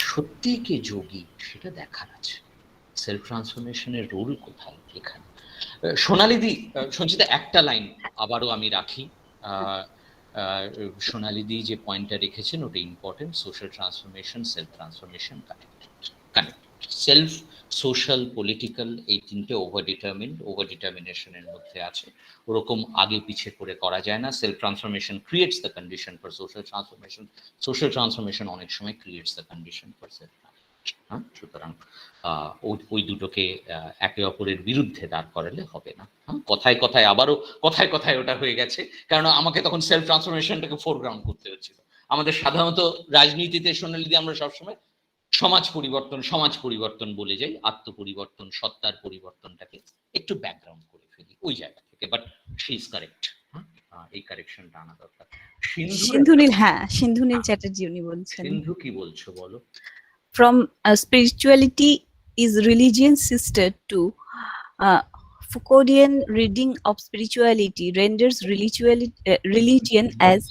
সত্যি কে যোগী সেটা দেখার আছে। সেলফ ট্রান্সফরমেশনের রোল কোথায় এখানে? সোনালিদি, সঞ্চিতা একটা লাইন আবারও আমি রাখি, সোনালিদি যে পয়েন্টটা রেখেছেন ওটা important. Social transformation, self transformation connected. Self, social, political, এই তিনটে ওভার ডিটারমিনেশনের মধ্যে আছে, ওরকম আগে পিছিয়ে করে করা যায় না। Self transformation creates the condition for social transformation, social transformation অনেক সময় creates the condition for self transformation. সুতরাং ওই দুটোকে একে অপরের বিরুদ্ধে দাঁড় করালে হবে না। কথায় কথায় আবারও কথায় ওটা হয়ে গেছে, কারণ আমাকে তখন সেলফ ট্রান্সফরমেশনটাকে ফোরগ্রাউন্ড করতে হচ্ছিল। আমাদের সাধারণত রাজনীতিতে সোনালিদি আমরা সবসময় সমাজ পরিবর্তন বলে যাই, আত্মপরিবর্তন, সত্তার পরিবর্তনটাকে একটু ব্যাকগ্রাউন্ড করে ফেলি ওই জায়গা থেকে। বাট শি ইজ কারেক্ট, এই কারেকশনটা আনা দরকার। সিন্ধুনীল চ্যাটার্জি উনি বলছেন, সিন্ধু কি বলছো বলো? From spirituality is religion's sister to Foucauldian reading of spirituality renders religion as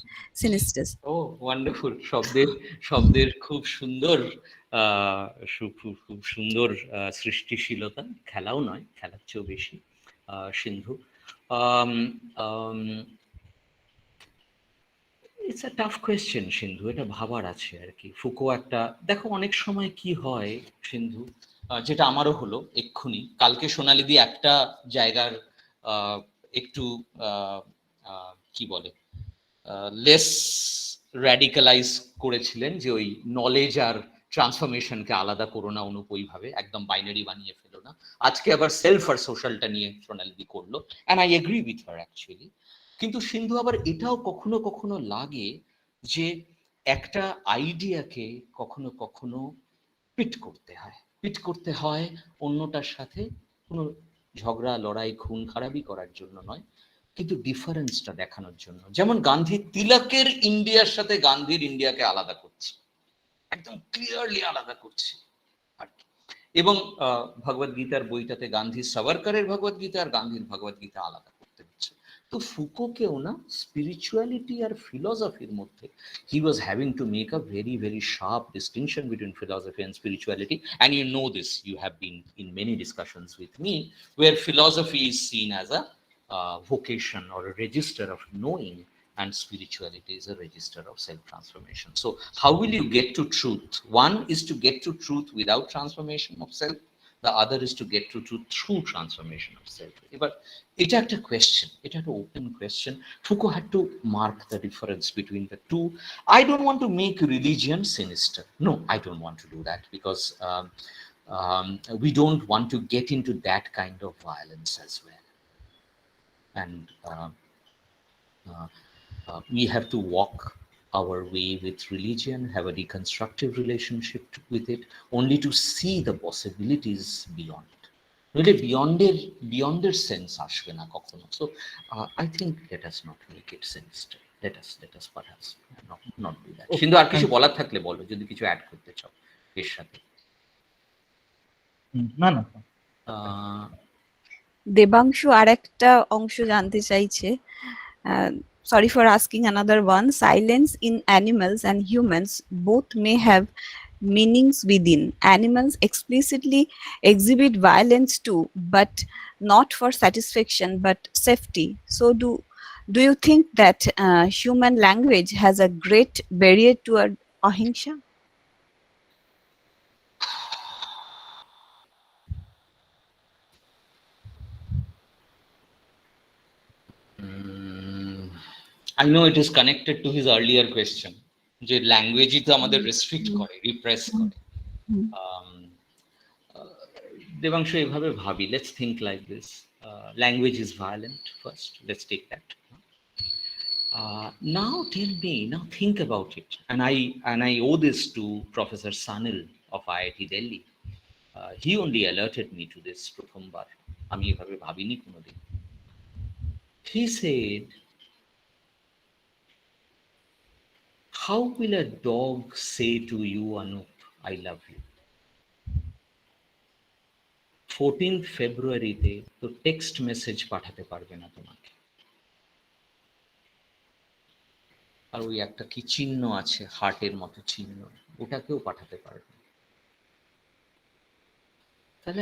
sinister. O wonderful, শব্দের খুব সুন্দর খুব সুন্দর সৃষ্টিশীলতা, খেলাও নয়, খেলার চেয়েও বেশি। সিন্ধু, ইটস আ টাফ কোয়েশ্চেন সিন্ধু, এটা ভাবার আছে আর কি। ফুকো একটা, দেখো অনেক সময় কি হয় সিন্ধু, যেটা আমারও হলো এক্ষুনি, কালকে সোনালিদি একটা জায়গার একটু কি বলে লেস র্যাডিক্যালাইজ করেছিলেন, যে ওই নলেজ আর ট্রান্সফরমেশনকে আলাদা করো না অনুপ, ওইভাবে একদম বাইনারি বানিয়ে ফেলো না। না, আজকে আবার সেলফ আর সোশ্যালটা নিয়ে সোনালি করলো, and I agree with her actually. কিন্তু সিন্ধু আবার এটাও কখনো কখনো লাগে যে একটা আইডিয়াকে কখনো কখনো পিট করতে হয় অন্যটার সাথে, কোনো ঝগড়া লড়াই খুন খারাপি করার জন্য নয়, কিন্তু ডিফারেন্সটা দেখানোর জন্য। যেমন গান্ধী তিলকের ইন্ডিয়ার সাথে গান্ধীর ইন্ডিয়াকে আলাদা করছে, একদম ক্লিয়ারলি আলাদা করছে আর কি। এবং ভগবদ গীতার বইটাতে গান্ধী সাভারকারের ভগবদ গীতা আর গান্ধীর ভগবদ গীতা আলাদা করতে হচ্ছে। তো ফুকোকেও না স্পিরিচুয়ালিটি আর ফিলসফির মধ্যে he was having to make a very very sharp distinction between philosophy and spirituality, and you know this, you have been in many discussions with me where philosophy is seen as a vocation or a register of knowing, and spirituality is a register of self-transformation. So how will you get to truth? One is to get to truth without transformation of self, the other is to get to truth through transformation of self. But it's a question, it's an open question. Foucault had to mark the difference between the two. I don't want to make religion sinister. No, I don't want to do that, because we don't want to get into that kind of violence as well. And we have to walk our way with religion, have a reconstructive relationship with it, only to see the possibilities beyond. Really beyond their sense ashbe na kokhono. So I think let us not make it sinister. Let us perhaps not do that. Sindhu আর কিছু বলার থাকলে বলো, যদি কিছু add করতে চাও এর সাথে। না না, দেবাংশু আরেকটা অংশ জানতে চাইছে। Sorry for asking another one. Silence in animals and humans both may have meanings within. Animals explicitly exhibit violence too, but not for satisfaction but safety. So do you think that human language has a great barrier toward ahimsa? I know it is connected to his earlier question, যে ল্যাঙ্গুয়েজই তো আমাদের restrict করে, repress করে। দেবাংশু এভাবে ভাবি, let's think like this, language is violent first, let's take that. Now tell me, now think about it, and I owe this to Professor Sanil of IIT Delhi. He only alerted me to this প্রথমবার, আমি এভাবে ভাবিনি কোনোদিন। He said, how will a dog say to you, Anup, I love you? 14th ফেব্রুয়ারিতে তো text message পাঠাতে পারবে না তোমাকে, আর ওই একটা কি চিহ্ন আছে, হার্টের মতো চিহ্ন, ওটাকেও পাঠাতে পারবে। তাহলে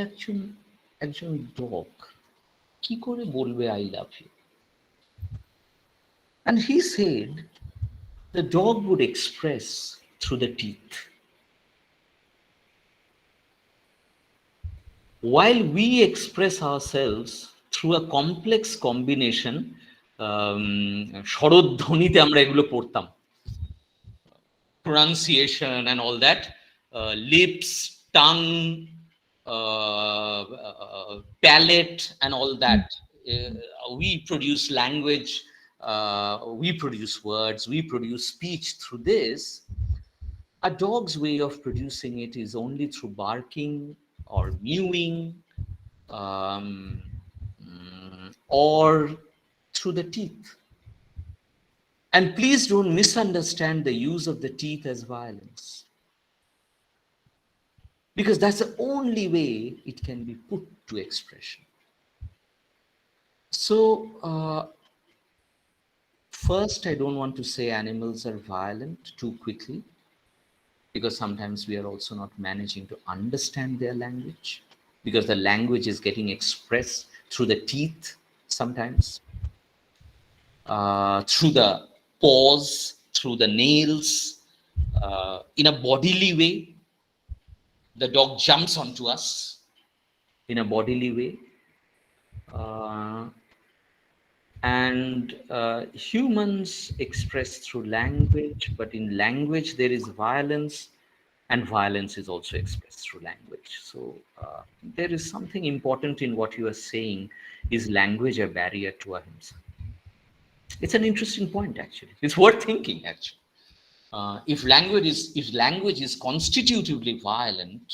একজন ডগ কি করে বলবে I love you? And he said the dog would express through the teeth, while we express ourselves through a complex combination. শরৎধ্বনিতে আমরা এগুলো পড়তাম, pronunciation and all that, lips, tongue, palate and all that. We produce language, we produce words, we produce speech through this. A dog's way of producing it is only through barking or mewing, or through the teeth. And please don't misunderstand the use of the teeth as violence, because that's the only way it can be put to expression. So first, I don't want to say animals are violent too quickly, because sometimes we are also not managing to understand their language, because the language is getting expressed through the teeth sometimes, through the paws, through the nails, in a bodily way. The dog jumps onto us in a bodily way. And humans express through language, but in language there is violence, and violence is also expressed through language. So there is something important in what you are saying. Is language a barrier to ahimsa? It's an interesting point, actually. It's worth thinking, actually. If language is constitutively violent,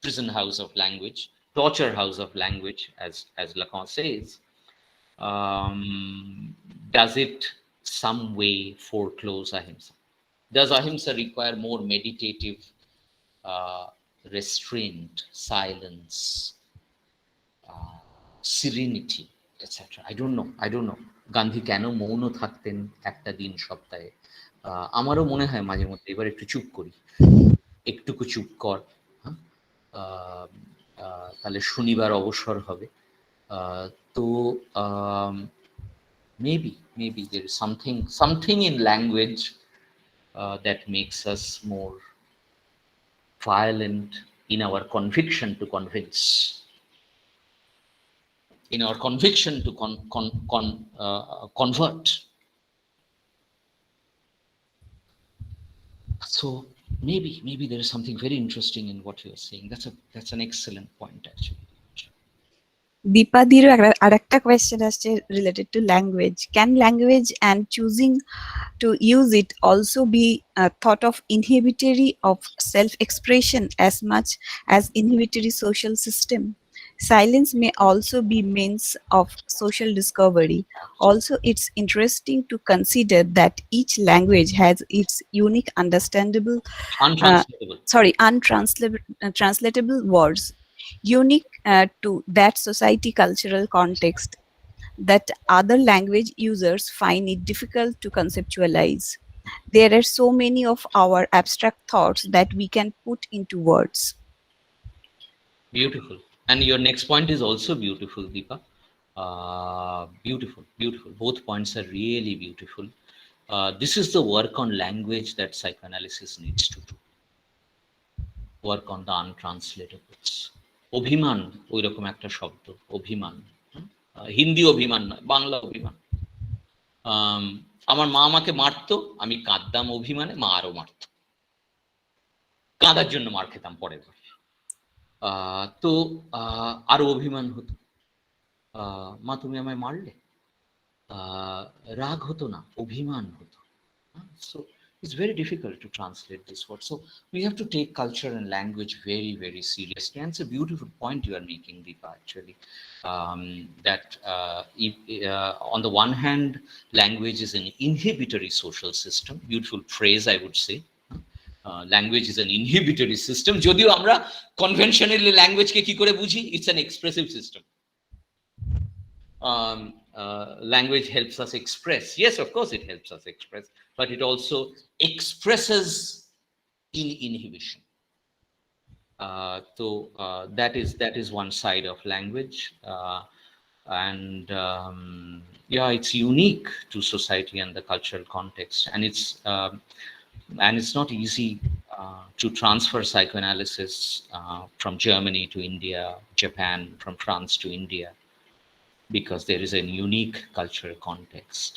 prison house of language, torture house of language, as Lacan says, does it some way foreclose ahimsa? Does ahimsa require more meditative restraint, silence, serenity, etc.? I don't know. Gandhi কেন মৌন থাকতেন একটা দিন সপ্তাহে? আমারও মনে হয় মাঝে মধ্যে এবার একটু চুপ করি, একটুকু চুপ কর, হ্যাঁ, তাহলে শনিবার অবসর হবে। তো maybe there is something in language that makes us more violent in our conviction to convince, in our conviction to convert. So maybe there is something very interesting in what you are saying. That's an excellent point, actually. Deepadirও আরেকটা question আসছে related to language. Can language and choosing to use it also be thought of inhibitory of self-expression as much as inhibitory social system? Silence may also be means of social discovery. Also, it's interesting to consider that each language has its unique untranslatable words, unique to that society cultural context, that other language users find it difficult to conceptualize. There are so many of our abstract thoughts that we can put into words. Beautiful. And your next point is also beautiful, Deepa. Beautiful. Both points are really beautiful. This is the work on language that psychoanalysis needs to do. Work on the untranslatables. অভিমান ওই রকম একটা শব্দ, অভিমান। হিন্দি অভিমান নয়, বাংলা অভিমান। আমার মা আমাকে মারতো, আমি কাঁদতাম অভিমানে, মা আরো মারত, কাঁদার জন্য মার খেতাম পরের বার। তো আরো অভিমান হতো, মা তুমি আমায় মারলে, রাগ হতো না, অভিমান হতো। So it's very difficult to translate this word. So we have to take culture and language very, very seriously. And it's a beautiful point you are making, Deepa, actually. That on the one hand, language is an inhibitory social system. Beautiful phrase, I would say. Language is an inhibitory system. যদিও আমরা conventionally language কে কি করে বুঝি? It's an expressive system. Language helps us express. Yes, of course, it helps us express, but it also expresses in inhibition. So that is one side of language, and yeah, it's unique to society and the cultural context, and it's not easy to transfer psychoanalysis from Germany to India, Japan, from France to India, because there is a unique cultural context.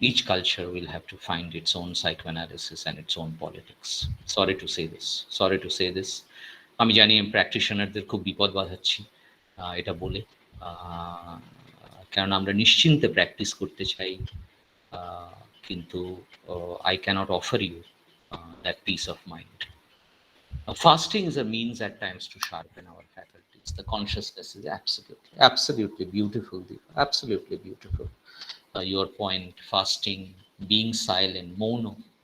Each culture will have to find its own psychoanalysis and its own politics. Sorry to say this. আমি জানি আমি প্র্যাকটিশনারদের খুব বিপদ বাঁধাচ্ছি এটা বলে, কারণ আমরা নিশ্চিন্তে প্র্যাকটিস করতে চাই, কিন্তু I cannot offer you that peace of mind. Fasting is a means at times to sharpen our faculties. The consciousness is absolutely beautiful, absolutely beautiful. Your point, fasting, being silent,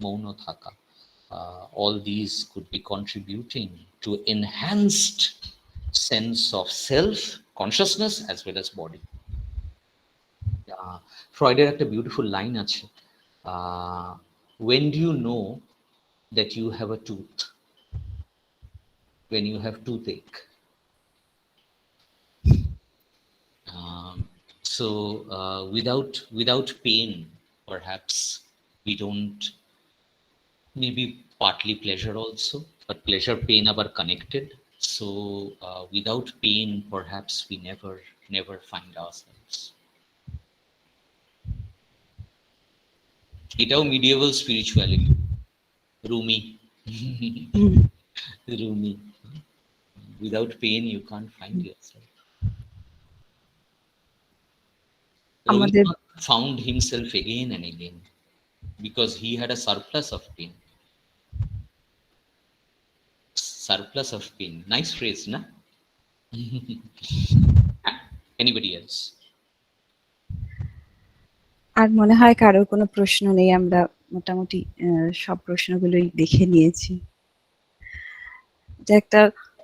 mono thaka, all these could be contributing to enhanced sense of self consciousness as well as body. Freud's একটা beautiful line আছে, when do you know that you have a tooth? When you have toothache. So without pain, perhaps we don't, maybe partly pleasure also, but pleasure, pain are connected. So without pain, perhaps we never find ourselves. এটাও medieval spirituality, Rumi. Rumi. Without pain, you can't find yourself. আমাদের Rabindranath found himself again and again because he had a surplus of pain. Surplus of pain. Nice phrase, na? Anybody else? আর মনে হয় কারোর কোনো প্রশ্ন নেই, আমরা মোটামুটি সব প্রশ্নগুলোই দেখে নিয়েছি। এটা একটা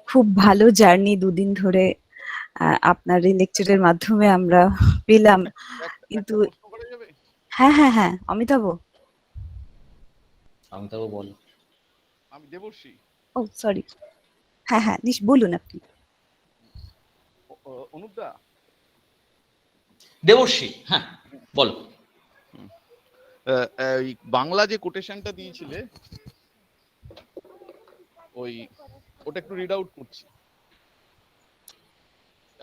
খুব ভালো জার্নি, দুদিন ধরে আপনার এই লেকচারের মাধ্যমে আমরা পেলাম। কিন্তু হ্যাঁ হ্যাঁ হ্যাঁ, অমিতাভ। অমিতাভ বল। আমি দেবর্ষী। ও সরি, হ্যাঁ হ্যাঁ বলুন আপনি। অনুপদা। দেবর্ষী, হ্যাঁ বলো। বাংলা যে কোটেশনটা দিয়েছিলে ওটা একটু রিড আউট করছি,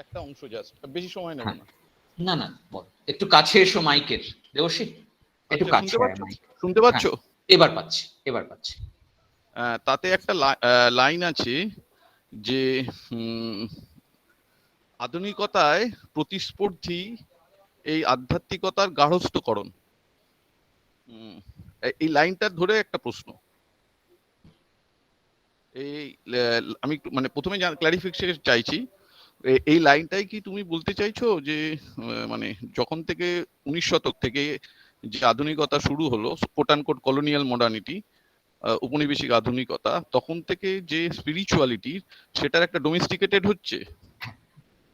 একটা অংশ জাস্ট, বেশি সময় নেব না। না না বল, একটু কাছে এসো মাইকের। দেবর্ষী একটু কাছে। শুনতে পাচ্ছ? এবার পাচ্ছি, এবার পাচ্ছি। তাতে একটা লাইন আছে যে আধুনিকতায় প্রতিস্পর্ধী এই আধ্যাত্মিকতার গার্হস্থ্যকরণ। এই লাইনটা ধরে একটা প্রশ্ন, আমি মানে প্রথমে ক্লারিফিকেশন চাইছি, এই লাইনটাই কি তুমি বলতে চাইছো যে মানে যখন থেকে 19 শতক থেকে যে আধুনিকতা শুরু হলো, quote and quote colonial modernity, উপনিবেশিক আধুনিকতা, তখন থেকে যে স্পিরিচুয়ালিটি সেটার একটা ডোমেস্টিকেটেড হচ্ছে?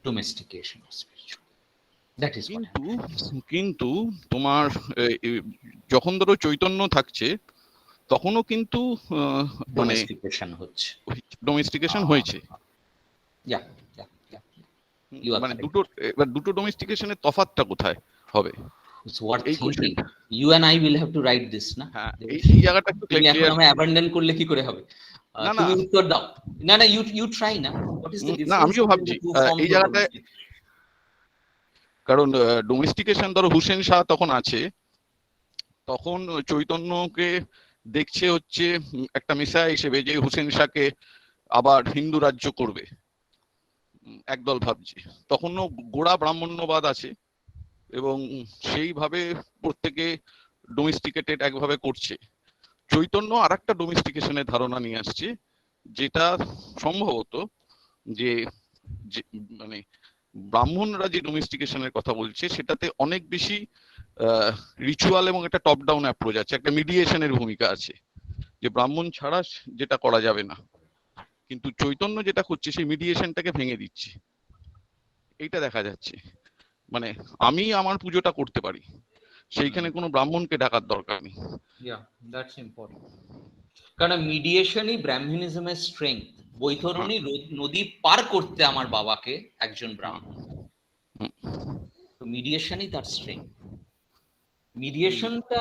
ডোমেস্টিকেশন অফ স্পিরিচুয়ালিটি, দ্যাট ইজ কিন্তু তোমার যখন ধরো চৈতন্য থাকছে তখনও কিন্তু মানে ডোমেস্টিকেশন হয়েছে। মানে দুটো ডোমেস্টিকেশনের তফাৎটা কোথায় হবে? You and I will have to write this, না? হ্যাঁ, এই জায়গাটা একটু ক্লিয়ার। আমি অ্যাবান্ডন করলে কি করে হবে? তুমি উত্তর দাও। না না, ইউ ট্রাই না। What is the difference? না, আমিও ভাবছি এই জায়গাটায়, কারণ ডোমেস্টিকেশন ধরো হুসেন শাহ তখন আছে, তখন চৈতন্যকে দেখছে হচ্ছে একটা মেসায়া হিসেবে, যে হুসেন শাহকে আবার হিন্দু রাজ্য করবে একদল ভাবছে। তখনও গোড়া ব্রাহ্মণ্যবাদ আছে এবং সেইভাবে প্রত্যেকে ডোমেস্টিকেটেড একভাবে করছে। চৈতন্য আর একটা ডোমেস্টিকেশনের ধারণা নিয়ে আসছে, যেটা সম্ভবত যে মানে ব্রাহ্মণরা যে ডোমেস্টিকেশনের কথা বলছে সেটাতে অনেক বেশি রিচুয়াল এবং একটা টপ ডাউন অ্যাপ্রোচ আছে, একটা মিডিয়েশনের ভূমিকা আছে, যে ব্রাহ্মণ ছাড়া যেটা করা যাবে না। কিন্তু চৈতন্য যেটা করছে সেই মিডিয়েশনটাকে ভেঙে দিচ্ছে, এইটা দেখা যাচ্ছে। মানে আমি আমার পুজোটা করতে পারি, সেইখানে কোনো ব্রাহ্মণকে ডাকার দরকার নেই। দ্যাটস ইম্পর্টেন্ট, কারণ মিডিয়েশনই ব্রাহ্মণিজমের স্ট্রেংথ। বৈতরণী নদী পার করতে আমার বাবাকে একজন ব্রাহ্মণ, তো মিডিয়েশনই তার strength. মিডিয়েশনটা,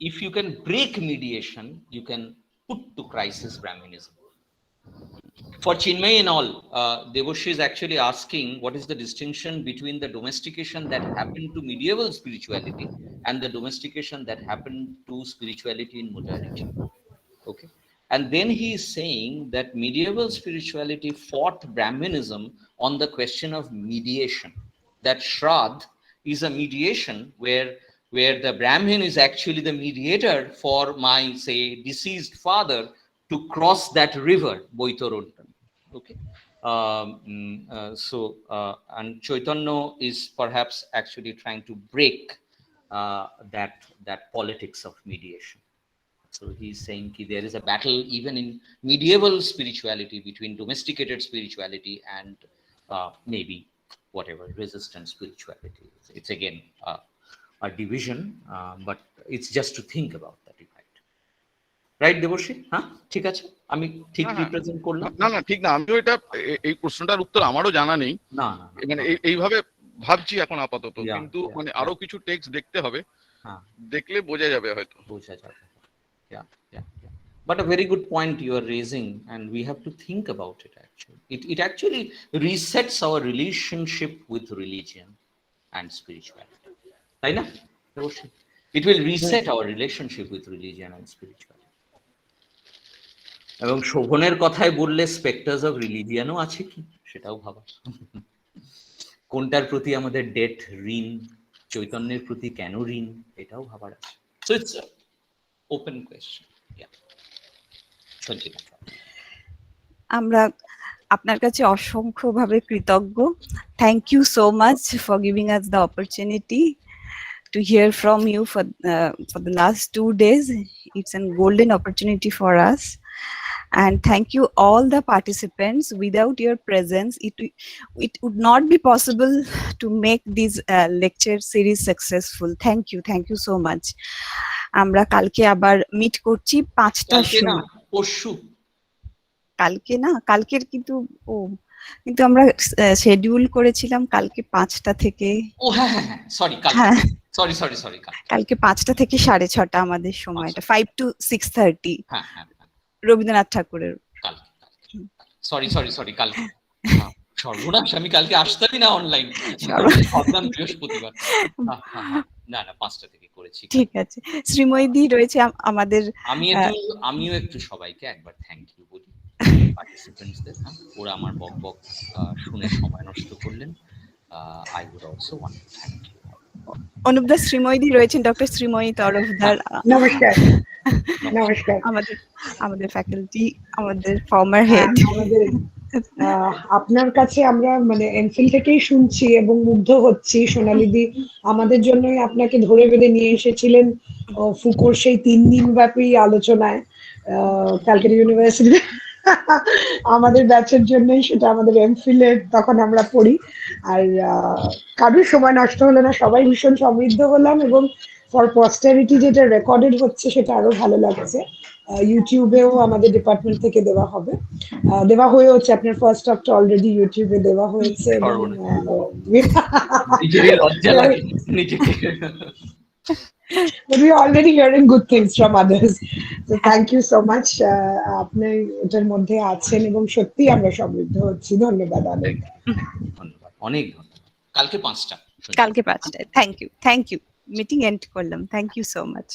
if you can break mediation, you can put to crisis Brahminism. For Chinmay and all, Devoshi is actually asking what is the distinction between the domestication that happened to medieval spirituality and the domestication that happened to spirituality in modernity. Okay. And then he is saying that medieval spirituality fought Brahminism on the question of mediation, that Shraddh is a mediation where the Brahmin is actually the mediator for my, say, deceased father to cross that river, Boitoronta. Okay. And Chaitanya is perhaps actually trying to break that politics of mediation. So he's saying there is a battle even in medieval spirituality between domesticated spirituality and maybe whatever resistant spirituality. It's again a division, but it's just to think about that, right? Devarshi, হ্যাঁ ঠিক আছে, আমি ঠিক represent করলাম? না না, ঠিক না, আমিও এটা, এই প্রশ্নটার উত্তর আমারও জানা নেই, না মানে এইভাবে ভাবছি এখন আপাতত, কিন্তু মানে আরো কিছু টেক্সট দেখতে হবে, দেখলে বোঝা যাবে, হয়তো বোঝা যাবে। But a very good point you are raising, and we have to think about it actually. It actually resets our relationship with religion and spirituality. Right? It will reset our relationship with religion and spirituality. এবং শোভনের কথায় বললে স্পেক্টার্স of রিলিজিয়ানও আছে কি সেটাও ভাবা, কোনটার প্রতি আমাদের ডেট ঋণ, চৈতন্যের প্রতি কেন ঋণ, এটাও ভাবার আছে। So it's open question. Sanchita, আমরা আপনার কাছে অসংখ্যভাবে কৃতজ্ঞ। Thank you so much for giving us the opportunity to hear from you for the last 2 days. It's a golden opportunity for us. And thank you all the participants. Without your presence, it would not be possible to make this lecture series successful. Thank you so much. আমরা কালকে আবার meet করছি 5টার কালকে না সময়। পরশু, কালকে না, কালকের কিন্তু আমরা শিডিউল করেছিলাম কালকে 5টা থেকে। ও হ্যাঁ হ্যাঁ হ্যাঁ, সরি কালকে, হ্যাঁ, সরি কালকে 5টা থেকে 6:30 আমাদের সময়টা, 5 to 6:30 হ্যাঁ হ্যাঁ রবীন্দ্রনাথ ঠাকুরের। কালকে সরি কালকে, সর্বনাশ, আমি কালকে আসতামই না অনলাইন, ভাবলাম বৃহস্পতিবার। না 5টা থেকে করেছি। ঠিক আছে, শ্রীময়ী রয়েছে আমাদের। আমিও একটু সবাইকে একবার থ্যাংক ইউ বলি পার্টিসিপেন্টসদের, ওরা আমার বক শুনে সময় নষ্ট করলেন। I would also want to thank you. অনুপদা শ্রীময়ী রয়েছেন, ডক্টর শ্রীময়ী তরফদার। নমস্কার। নমস্কার। আমাদের ফ্যাকাল্টি, আমাদের ফর্মার হেড। আপনার কাছে আমরা মানে এমফিল থেকেই শুনছি এবং মুগ্ধ হচ্ছি। সোনালিদি আমাদের জন্যই আপনাকে ধরে বেঁধে নিয়ে এসেছিলেন ফুকোর সেই 3 দিন ব্যাপী আলোচনায় ক্যালকাটা ইউনিভার্সিটি। আমাদের ব্যাচের জন্যই সেটা, আমাদের এমফিলের তখন আমরা পড়ি। আর কারোর সময় নষ্ট হলো না, সবাই ভীষণ সমৃদ্ধ হলাম এবং ফর পস্টারিটি যেটা রেকর্ডেড হচ্ছে সেটা আরো ভালো লাগছে। ইউটিউবেও আমাদের ডিপার্টমেন্ট থেকে দেওয়া হবে, দেওয়া হয়েছে। আপনার ফার্স্ট অফটা অলরেডি ইউটিউবে দেওয়া হয়েছে এবং but we are already hearing good things from others. So thank you so much. আপনি এটার মধ্যে আছেন এবং সত্যি আমরা সমৃদ্ধ হচ্ছি। ধন্যবাদ অনেক। অনেক ধন্যবাদ। কালকে 5টা। Thank you. মিটিং এন্ড করলাম। Thank you so much.